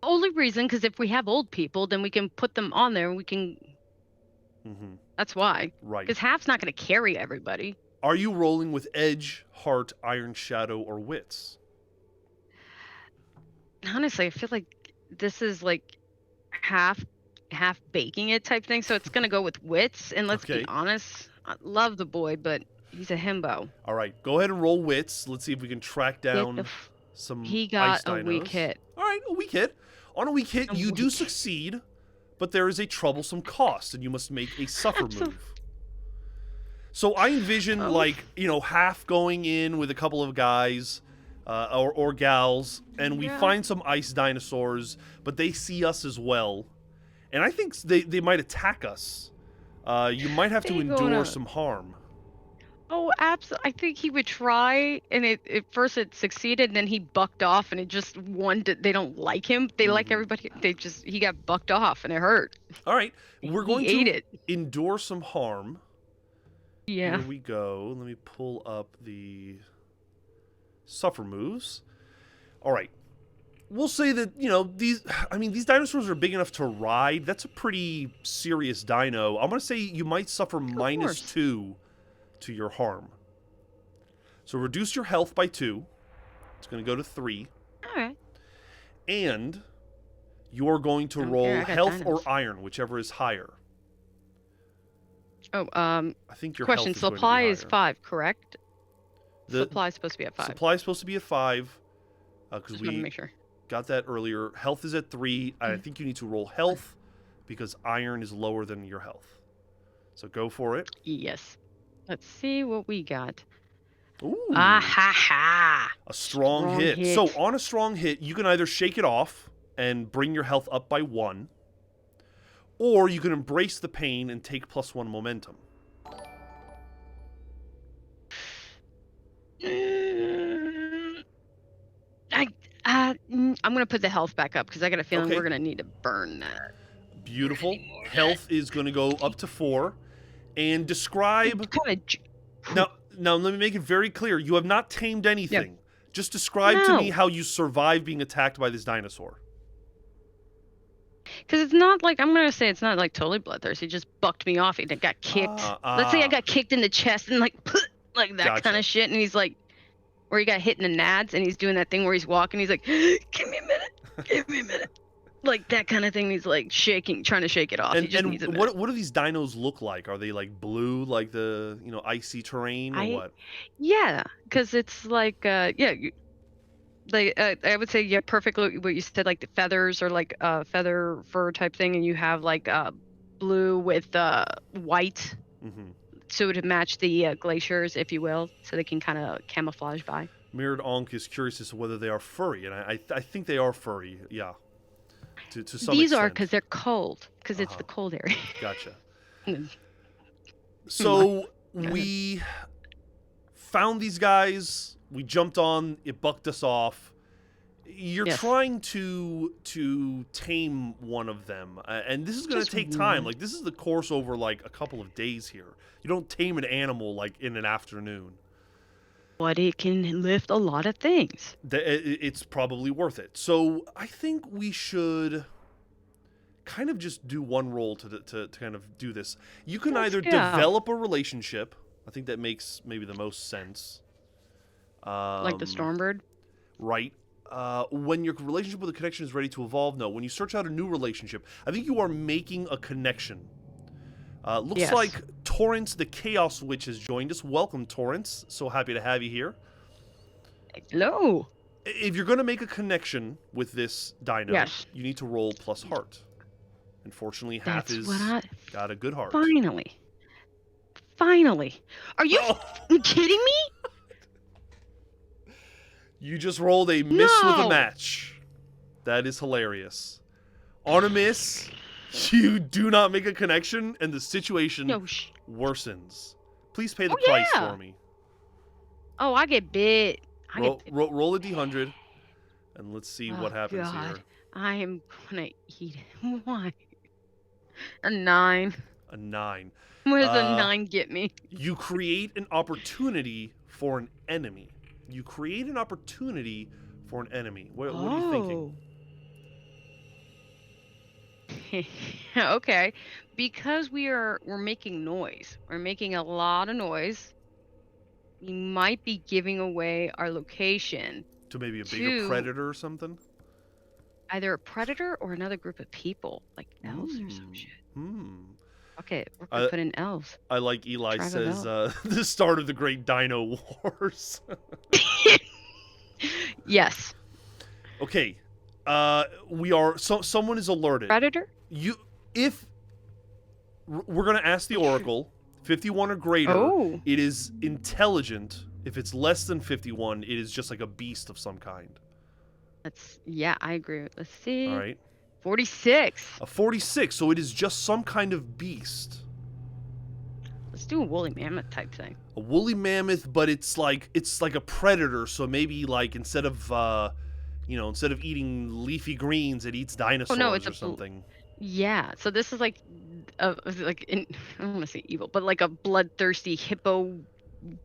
Only reason, because if we have old people, then we can put them on there and we can. Mm-hmm. That's why. Right. Because half's not going to carry everybody. Are you rolling with Edge, Heart, Iron Shadow, or Wits? Honestly, I feel like this is half baking it type thing. So it's going to go with wits. And let's Okay. be honest, I love the boy, but he's a himbo. All right, go ahead and roll Wits. Let's see if we can track down some He got ice a dinos. weak hit. All right, a weak hit. On a weak hit, you do succeed, but there is a troublesome cost, and you must make a suffer move. So I envision half going in with a couple of guys or gals, and we find some ice dinosaurs, but they see us as well, and I think they might attack us. You might have to endure some harm. Oh, absolutely. I think he would try, and at first it succeeded, and then he bucked off, and it just they don't like him. They like everybody. He got bucked off, and it hurt. All right, we're going to endure some harm. Yeah. Here we go. Let me pull up the suffer moves. All right. We'll say that, these dinosaurs are big enough to ride. That's a pretty serious dino. I'm going to say you might suffer -2 to your harm. So reduce your health by 2. It's going to go to 3. All right. And you are going to Okay, roll I got health or dinos. iron, whichever is higher. Oh, I think your question. health is going to be Supply is higher. 5, correct? The Supply is supposed to be at 5. supply is supposed to be at 5 because Just want to we make sure. got that earlier. Health is at 3. And I think you need to roll health because iron is lower than your health. So go for it. Yes. Let's see what we got. Ooh. Ah ha ha! A strong hit. So on a strong hit, you can either shake it off and bring your health up by 1, or you can embrace the pain and take +1 momentum. I'm gonna put the health back up because I got a feeling Okay. we're gonna need to burn that. Beautiful. Health is going to go up to 4. And describe... Now, let me make it very clear. You have not tamed anything. Yep. Just describe to me how you survived being attacked by this dinosaur. Because it's not like, I'm going to say it's not like totally bloodthirsty. He just bucked me off. He got kicked. Let's say I got kicked in the chest and like that kind of shit. And he's like, or he got hit in the nads and he's doing that thing where he's walking. He's like, give me a minute. Give me a minute. Like that kind of thing. He's like shaking, trying to shake it off. And, he just needs a minute. What do these dinos look like? Are they like blue, like the icy terrain, or what? Yeah, because it's like I would say perfectly what you said, like the feathers or like feather fur type thing, and you have like blue with white, so to match the glaciers, if you will, so they can kind of camouflage by. Mirrored Ankh is curious as to whether they are furry, and I think they are furry. Yeah. To some These extent. are because they're cold, because it's the cold area. Gotcha. So we found these guys. We jumped on. It bucked us off. You're trying to tame one of them, and this is going to take time. Like this is the course over like a couple of days here. You don't tame an animal like in an afternoon. But it can lift a lot of things. It's probably worth it. So I think we should kind of just do one roll to kind of do this. You can either develop a relationship. I think that makes maybe the most sense. Like the Stormbird? Right. When your relationship with a connection is ready to evolve, no. When you search out a new relationship, I think you are making a connection. Looks like Torrance the Chaos Witch has joined us. Welcome, Torrance. So happy to have you here. Hello. If you're going to make a connection with this dino, you need to roll plus heart. Unfortunately, half is got a good heart. Finally. Are you kidding me? You just rolled a miss with a match. That is hilarious. On a miss... You do not make a connection, and the situation worsens. Please pay the price for me. Oh, I get bit. Roll a d100, and let's see what happens here. I am gonna eat it. Why? A 9. A 9. What does a 9 get me? You create an opportunity for an enemy. What are you thinking? Okay, because we're making noise. We're making a lot of noise. We might be giving away our location to maybe a bigger predator or something. Either a predator or another group of people, like elves or some shit. Okay, we're gonna put in elves. I like Eli says the start of the Great Dino Wars. Yes. Okay. We are. Someone is alerted. Predator. If we're gonna ask the Oracle, 51 or greater, it is intelligent. If it's less than 51, it is just like a beast of some kind. I agree. Let's see. All right. 46. A 46, so it is just some kind of beast. Let's do a woolly mammoth type thing. A woolly mammoth, but it's like a predator. So maybe like instead of eating leafy greens, it eats dinosaurs or something. Yeah. So this is like I don't want to say evil, but like a bloodthirsty hippo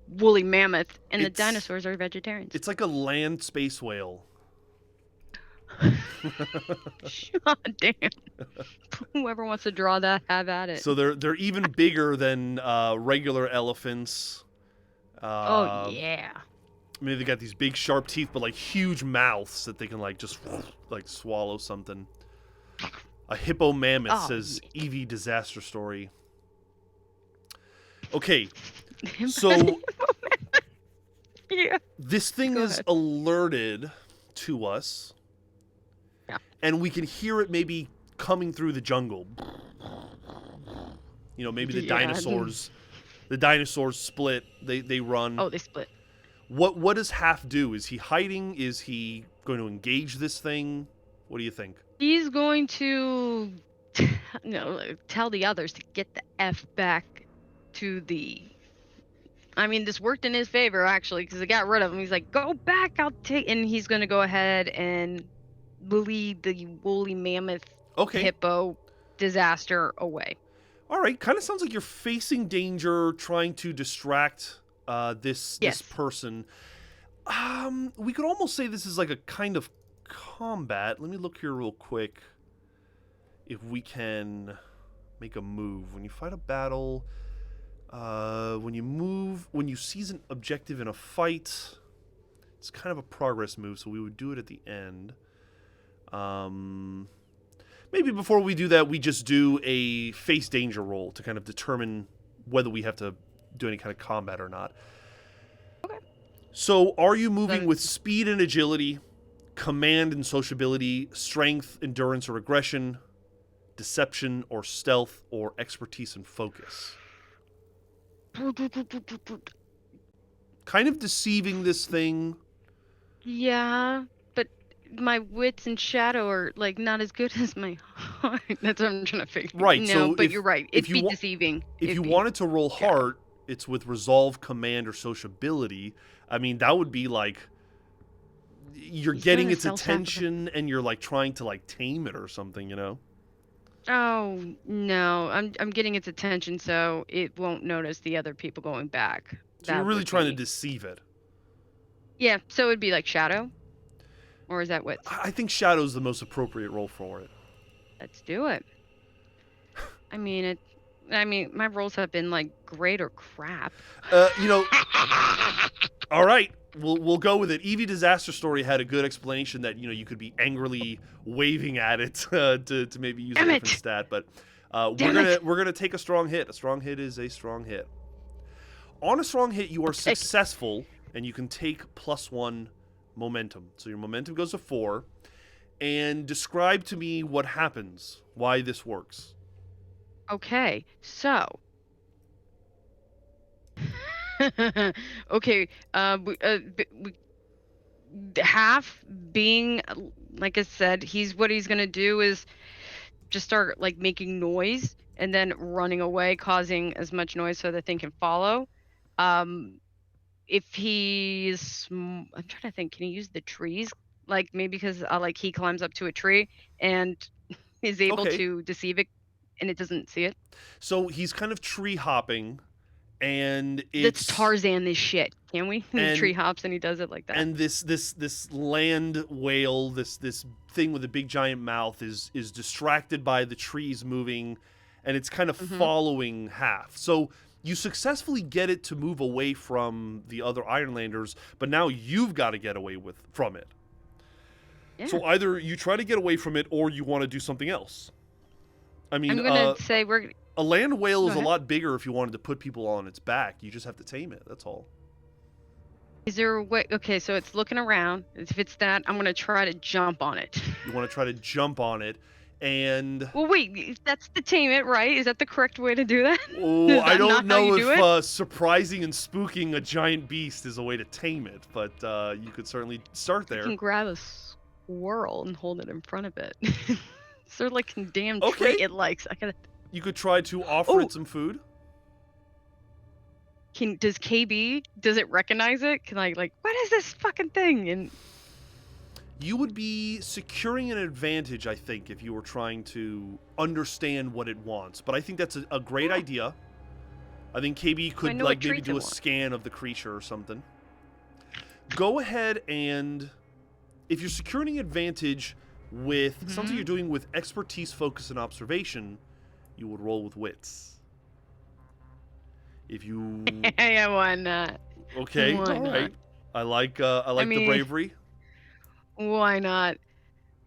woolly mammoth, and the dinosaurs are vegetarians. It's like a land space whale. God damn. Whoever wants to draw that, have at it. So they're even bigger than regular elephants. Oh yeah. Maybe they got these big sharp teeth, but like huge mouths that they can like just like swallow something. A hippo mammoth, Oh, says yeah. Evie Disaster Story. Okay, so Yeah. this thing Go is ahead. alerted to us, Yeah. and we can hear it maybe coming through the jungle. You know, maybe the Yeah. dinosaurs split. They run. Oh, they split. What does Half do? Is he hiding? Is he going to engage this thing? What do you think? He's going to tell the others to get the F back to the. I mean, this worked in his favor, actually, because it got rid of him. He's like, go back, I'll take. And he's going to go ahead and lead the woolly mammoth Okay. hippo disaster away. All right. Kind of sounds like you're facing danger, trying to distract this Yes. person. We could almost say this is like a kind of combat. Let me look here real quick. If we can make a move. When you fight a battle, when you move, when you seize an objective in a fight, it's kind of a progress move, so we would do it at the end. Maybe before we do that, we just do a face danger roll to kind of determine whether we have to do any kind of combat or not. Okay. So, are you moving with speed and agility, command and sociability, strength, endurance, or aggression, deception or stealth, or expertise and focus? Kind of deceiving this thing. Yeah, but my wits and shadow are like not as good as my heart. That's what I'm trying to figure. Right, No, so but if- you're right. if It'd you be wa- deceiving. If It'd you be- wanted to roll yeah. heart, it's with resolve, command, or sociability. I mean, that would be like you're He's getting doing a its self-sacrifice. attention and you're like trying to like tame it or something, you know? Oh no, I'm getting its attention, so it won't notice the other people going back. So you're That really would trying to be- deceive it. Yeah, so it'd be like shadow, or is that wits? I think Shadow's the most appropriate role for it. Let's do it. I mean, my rolls have been like great or crap. You know, all right, we'll go with it. Evie Disaster Story had a good explanation that you could be angrily waving at it to maybe use Damn a different it! stat, but Damn it! we're gonna take a strong hit. A strong hit is a strong hit. On a strong hit, you are successful, and you can take +1 momentum. So your momentum goes to 4. And describe to me what happens, why this works. Okay, so. Okay, half being, like I said, what he's gonna do is just start like making noise and then running away, causing as much noise so that they can follow. If I'm trying to think, can he use the trees? Like maybe because like he climbs up to a tree and is able Okay. to deceive it, and it doesn't see it. So he's kind of tree hopping, and Let's it's Tarzan this shit, can we? He and- tree hops and he does it like that. and this land whale, this thing with a big giant mouth is distracted by the trees moving, and it's kind of following Half. So you successfully get it to move away from the other Ironlanders, but now you've got to get away from it. Yeah. So either you try to get away from it, or you want to do something else. I mean, I'm gonna say a land whale Go is a ahead. lot bigger if you wanted to put people on its back. You just have to tame it. That's all. Is there a way? Okay, so it's looking around. If it's that, I'm gonna try to jump on it. You want to try to jump on it, and Well, wait, that's to tame it, right? Is that the correct way to do that? oh, Is I that don't not how know you do if surprising and spooking a giant beast is a way to tame it, but you could certainly start You there. can grab a squirrel and hold it in front of it. Sort of like a damn Okay. tree it likes. I gotta. You could try to offer Oh. it some food. Does it recognize it? Can I like, what is this fucking thing? And You would be securing an advantage, I think, if you were trying to understand what it wants. But I think that's a great Yeah. idea. I think KB could know what maybe treats do it a wants. scan of the creature or something. Go ahead and if you're securing an advantage with something you're doing with expertise, focus, and observation, you would roll with wits. If you yeah, why not? okay, Why all right. I like I the mean, bravery. why not?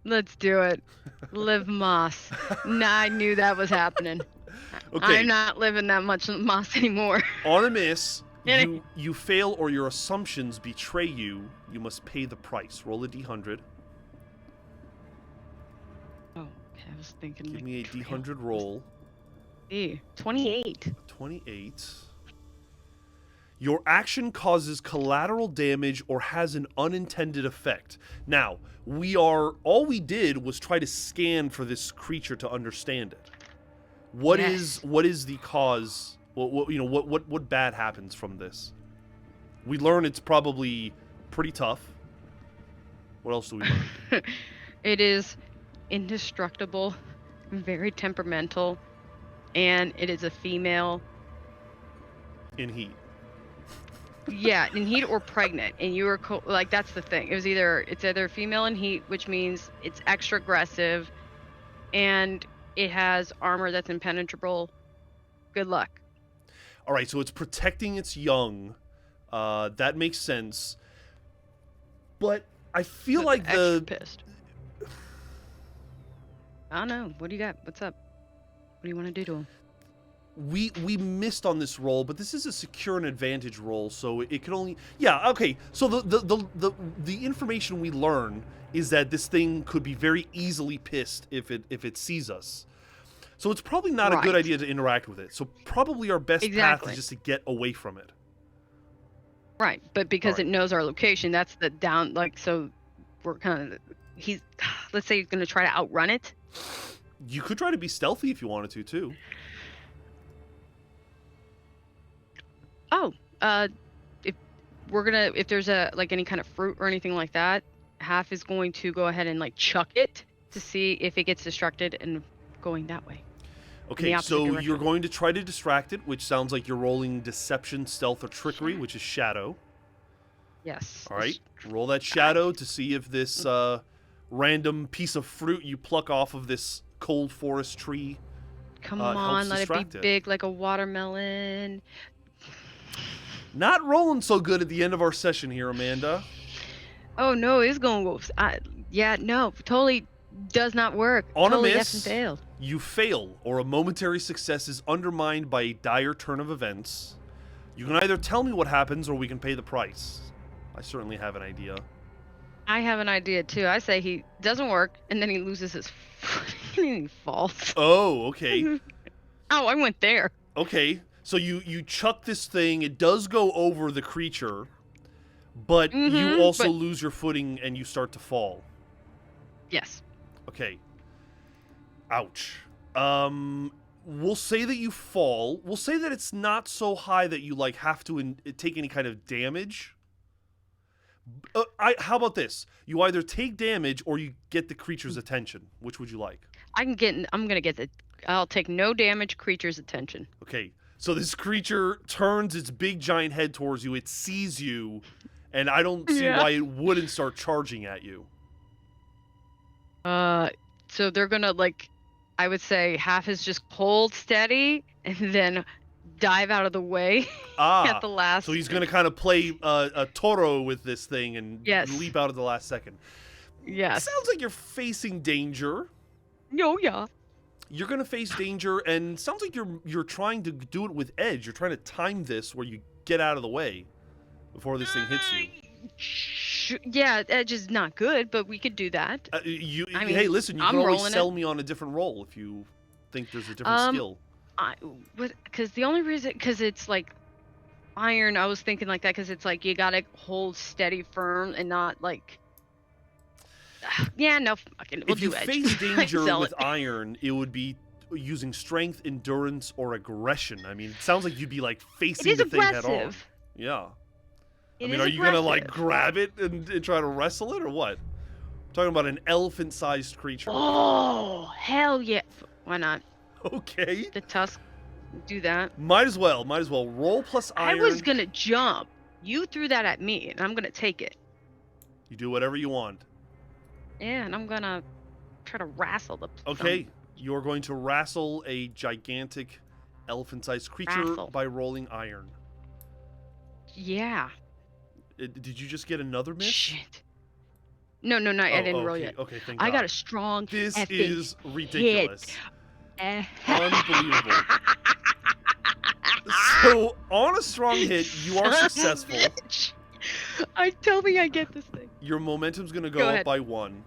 Let's do it. Live moss. Nah, I knew that was happening. I'm Okay, not living that much moss anymore. on a miss, Any- you fail or your assumptions betray you. You must pay the price. Roll a d100. Oh, okay, I was thinking Give like me a trail. d100 roll. 28. 28. Your action causes collateral damage or has an unintended effect. Now, all we did was try to scan for this creature to understand it. What is the cause? What bad happens from this? We learn it's probably pretty tough. What else do we learn? It is indestructible, very temperamental, and it is a female. In heat. Yeah, in heat or pregnant, and you were like, that's the thing. It's either female in heat, which means it's extra aggressive, and it has armor that's impenetrable. Good luck. All right, so it's protecting its young. That makes sense. But I feel like extra pissed. I don't know. What do you got? What's up? What do you want to do to him? we missed on this roll, but this is a secure and advantage roll, so it can only okay. So the information we learn is that this thing could be very easily pissed if it sees us. So it's probably not a good idea to interact with it. So probably our best path is just to get away from it. Right, but because it knows our location, that's the down. Like, so we're kind of let's say he's going to try to outrun it. You could try to be stealthy if you wanted to too. Oh, if there's any kind of fruit or anything like that, Half is going to go ahead and like chuck it to see if it gets distracted and going that way. Okay, so you're going to try to distract it, which sounds like you're rolling deception, stealth, or trickery, which is shadow. Yes. All right, roll that shadow to see if this random piece of fruit you pluck off of this cold forest tree Come on, let it be big like a watermelon. Not rolling so good at the end of our session here, Amanda. Oh no, it's going to go. No, totally does not work. On totally a miss, failed. You fail, or a momentary success is undermined by a dire turn of events. You can either tell me what happens, or we can pay the price. I certainly have an idea. I have an idea too. I say he doesn't work, and then he loses his footing and he falls. Oh, okay. Oh, I went there. Okay, so you chuck this thing. It does go over the creature, but you also lose your footing and you start to fall. Yes. Okay. Ouch. We'll say that you fall. We'll say that it's not so high that you like have to take any kind of damage. How about this? You either take damage or you get the creature's attention. Which would you like? I'm gonna get I'll take no damage creature's attention. Okay. So this creature turns its big giant head towards you. It sees you, and I don't see why it wouldn't start charging at you. So they're gonna I would say Half is just hold steady and then dive out of the way at the last. So he's gonna kind of play a toro with this thing and leap out at the last second. Yes. Sounds like you're facing danger. No, yeah. You're gonna face danger, and sounds like you're trying to do it with edge. You're trying to time this where you get out of the way before this thing hits you. Yeah, edge is not good, but we could do that. Hey, listen, you can always sell me on a different roll if you think there's a different skill. Because the only reason, because it's like iron, I was thinking like that, because it's like you gotta hold steady, firm, and not like. Yeah, no, fucking. We'll do edge. If you face danger with iron, it would be using strength, endurance, or aggression. I mean, it sounds like you'd be like facing the thing head on. Yeah. Are you gonna like grab it and try to wrestle it, or what? I'm talking about an elephant-sized creature. Oh, hell yeah! Why not? Okay. The tusk, do that. Might as well. Roll plus iron. I was gonna jump. You threw that at me, and I'm gonna take it. You do whatever you want. Yeah, and I'm gonna try to wrestle the. Okay, you're going to wrestle a gigantic, elephant-sized creature by rolling iron. Yeah. Did you just get another miss? Shit. No, no, no, I didn't roll okay, yet. okay, thank I got God. a strong This effing is hit. ridiculous. Unbelievable. So, on a strong hit, you are Son of a successful. bitch. I tell me I get this thing. Your momentum's gonna Go go up ahead. by 1.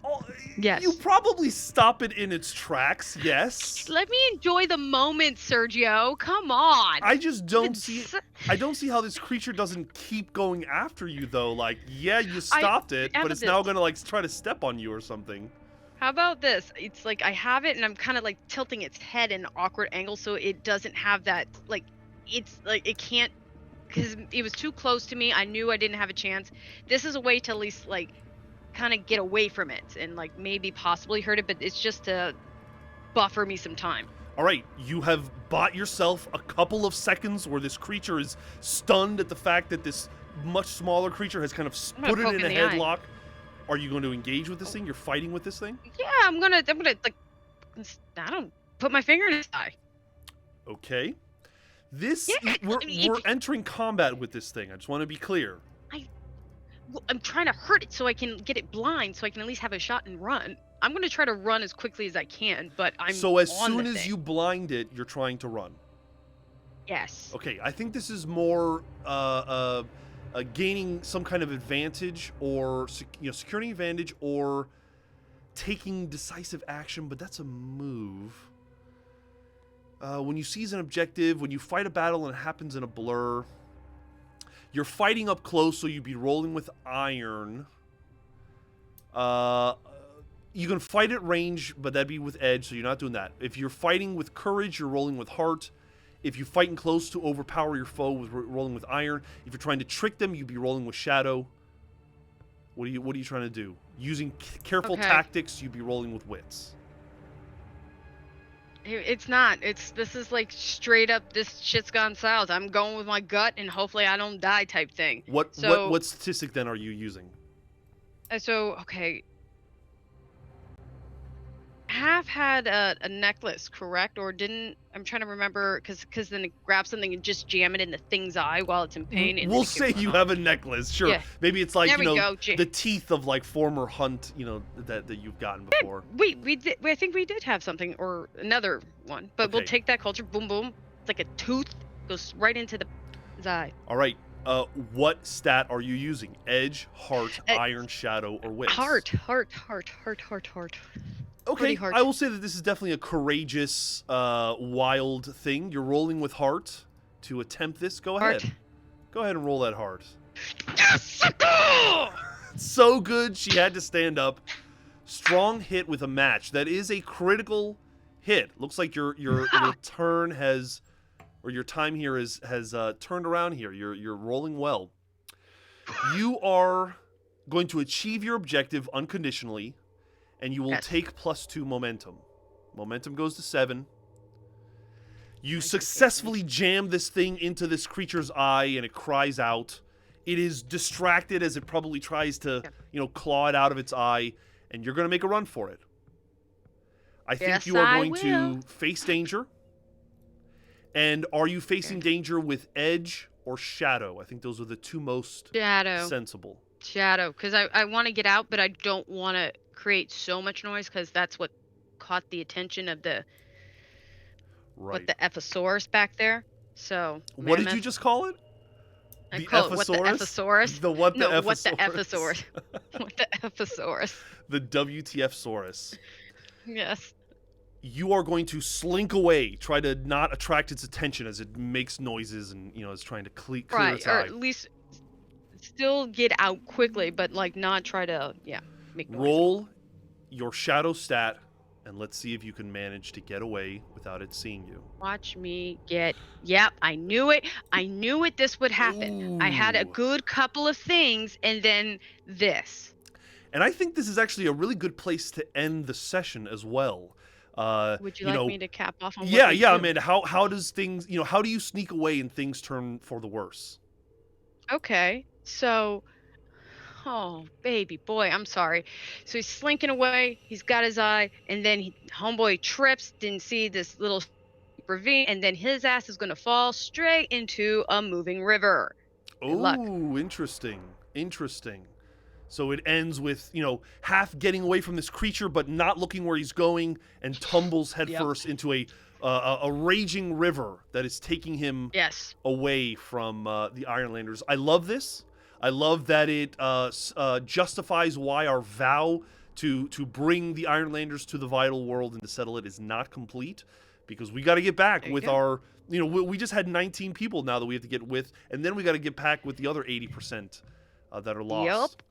Oh, Yes. You probably stop it in its tracks, yes. Let me enjoy the moment, Sergio. Come on. I just don't It's- see I don't see how this creature doesn't keep going after you though. Like, yeah, you stopped it, how but about it's now this? gonna like try to step on you or something. How about this? It's like I have it and I'm kind of like tilting its head in an awkward angle so it doesn't have that, like, it's like it can't, because it was too close to me. I knew I didn't have a chance. This is a way to at least like kind of get away from it and like maybe possibly hurt it, but it's just to buffer me some time. All right, you have bought yourself a couple of seconds where this creature is stunned at the fact that this much smaller creature has kind of gonna put it poke in a in the eye. headlock. Are you going to engage with this thing? You're fighting with this thing? Yeah, I'm gonna like, I don't put my finger in its eye. Okay. This Yeah, we're entering combat with this thing. I just want to be clear. Well, I'm trying to hurt it so I can get it blind, so I can at least have a shot and run. I'm gonna try to run as quickly as I can, but I'm So as on soon the as thing. you blind it, you're trying to run. Yes. Okay, I think this is more gaining some kind of advantage, or securing advantage, or taking decisive action. But that's a move. When you seize an objective, when you fight a battle and it happens in a blur, you're fighting up close, so you'd be rolling with iron. You can fight at range, but that'd be with edge, so you're not doing that. If you're fighting with courage, you're rolling with heart. If you're fighting close to overpower your foe, with rolling with iron. If you're trying to trick them, you'd be rolling with shadow. What are you trying to do? Using careful tactics, you'd be rolling with wits. It's not. This is like straight up. This shit's gone south. I'm going with my gut, and hopefully I don't die type thing. What statistic then are you using? So okay. Have had a necklace, correct? Or didn't? I'm trying to remember, because then it grabs something and just jam it in the thing's eye while it's in pain. And We'll say you have a necklace, sure. Yeah. Maybe it's like, There we go, the teeth of like former hunt, that you've gotten before. We did. I think we did have something or another one, but we'll Okay. take that culture. Boom, boom. It's like a tooth goes right into his eye. All right. What stat are you using? Edge, heart, iron, shadow, or wits? Heart. Okay, heart. I will say that this is definitely a courageous, wild thing. You're rolling with heart to attempt this. Go ahead. Heart. Go ahead and roll that heart. Yes! So good, she had to stand up. Strong hit with a match. That is a critical hit. Looks like your turn has, or your time here has turned around here. You're rolling well. You are going to achieve your objective unconditionally, and you will take +2 momentum. Momentum goes to 7. You successfully jam this thing into this creature's eye, and it cries out. It is distracted as it probably tries to, claw it out of its eye, and you're going to make a run for it. I think you are going to face danger. And are you facing danger with edge or shadow? I think those are the two most sensible. Shadow, because I want to get out, but I don't want to create so much noise, because that's what caught the attention of the Ephosaurus back there. So what did you just call it? The Ephosaurus? The what the no, Ephosaurus? What the Ephosaurus? What the Ephosaurus? The WTF-saurus. Yes. You are going to slink away, try to not attract its attention as it makes noises and, is trying to clear its eye. Or at least still get out quickly, but like not try to, make noise. Roll your shadow stat, and let's see if you can manage to get away without it seeing you. Watch me get... Yep, I knew it. I knew it. This would happen. I had a good couple of things, and then this. And I think this is actually a really good place to end the session as well. Would you like me to cap off on what Yeah, we do? Amanda. How does things, how do you sneak away and things turn for the worse? Okay, so... Oh, baby boy, I'm sorry. So he's slinking away. He's got his eye, and then homeboy trips, didn't see this little ravine, and then his ass is going to fall straight into a moving river. Good luck. Oh, interesting. Interesting. So it ends with, half getting away from this creature, but not looking where he's going, and tumbles headfirst into a raging river that is taking him Yes. away from the Ironlanders. I love this. I love that it justifies why our vow to bring the Ironlanders to the vital world and to settle it is not complete, because we got to get back with our. We just had 19 people now that we have to get with, and then we got to get back with the other 80% that are lost. Yep.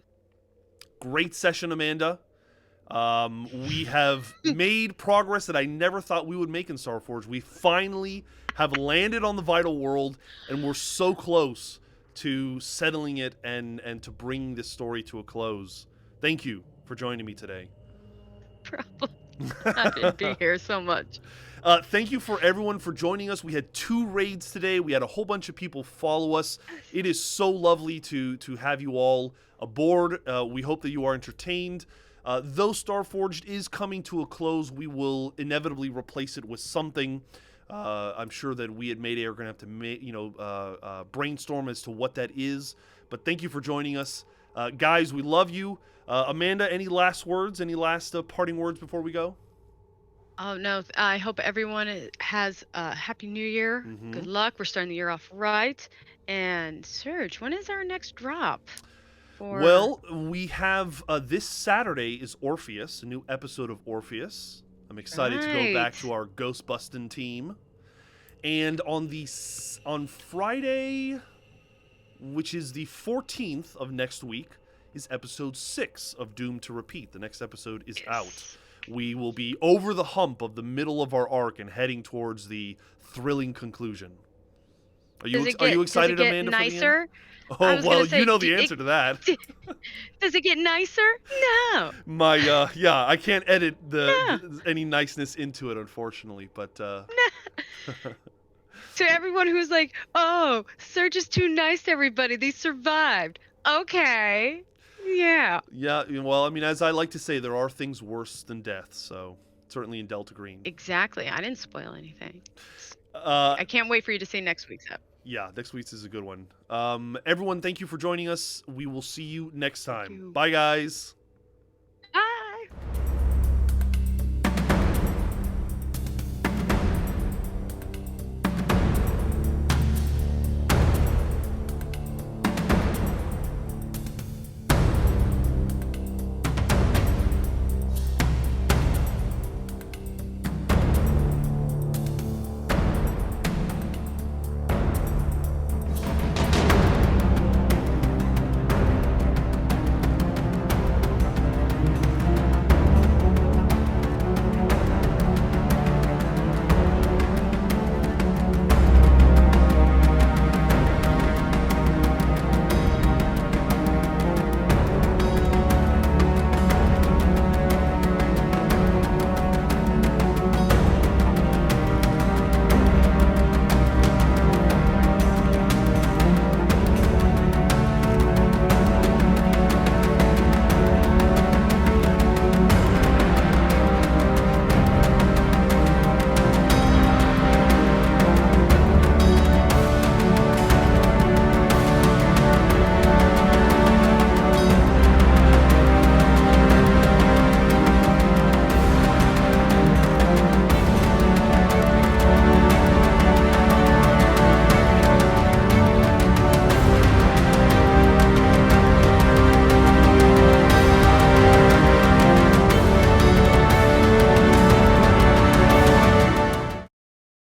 Great session, Amanda. We have made progress that I never thought we would make in StarForged. We finally have landed on the vital world, and we're so close to settling it and to bringing this story to a close. Thank you for joining me today. Probably. Happy to be here so much. Thank you for everyone for joining us. We had 2 raids today. We had a whole bunch of people follow us. It is so lovely to have you all aboard. We hope that you are entertained. Though StarForged is coming to a close, we will inevitably replace it with something. I'm sure that we at Mayday are going to have to brainstorm as to what that is. But thank you for joining us. Guys, we love you. Amanda, any last words? Any last parting words before we go? Oh, no. I hope everyone has a happy new year. Good luck. We're starting the year off right. And Serge, when is our next drop? Well, we have this Saturday is Orpheus, a new episode of Orpheus. I'm excited to go back to our ghost busting team. And on Friday, which is the 14th of next week, is episode 6 of Doomed to Repeat. The next episode is out. We will be over the hump of the middle of our arc and heading towards the thrilling conclusion. Are you excited, Amanda? Nicer? For the end? Oh, well, you know the answer to that. Does it get nicer? No. I can't edit any niceness into it, unfortunately, but To everyone who's like, oh, Serge is too nice to everybody. They survived. Okay. Yeah. Yeah, well, I mean, as I like to say, there are things worse than death, so certainly in Delta Green. Exactly. I didn't spoil anything. I can't wait for you to see next week's episode. Yeah, next week's is a good one. Everyone, thank you for joining us. We will see you next time. Bye, guys.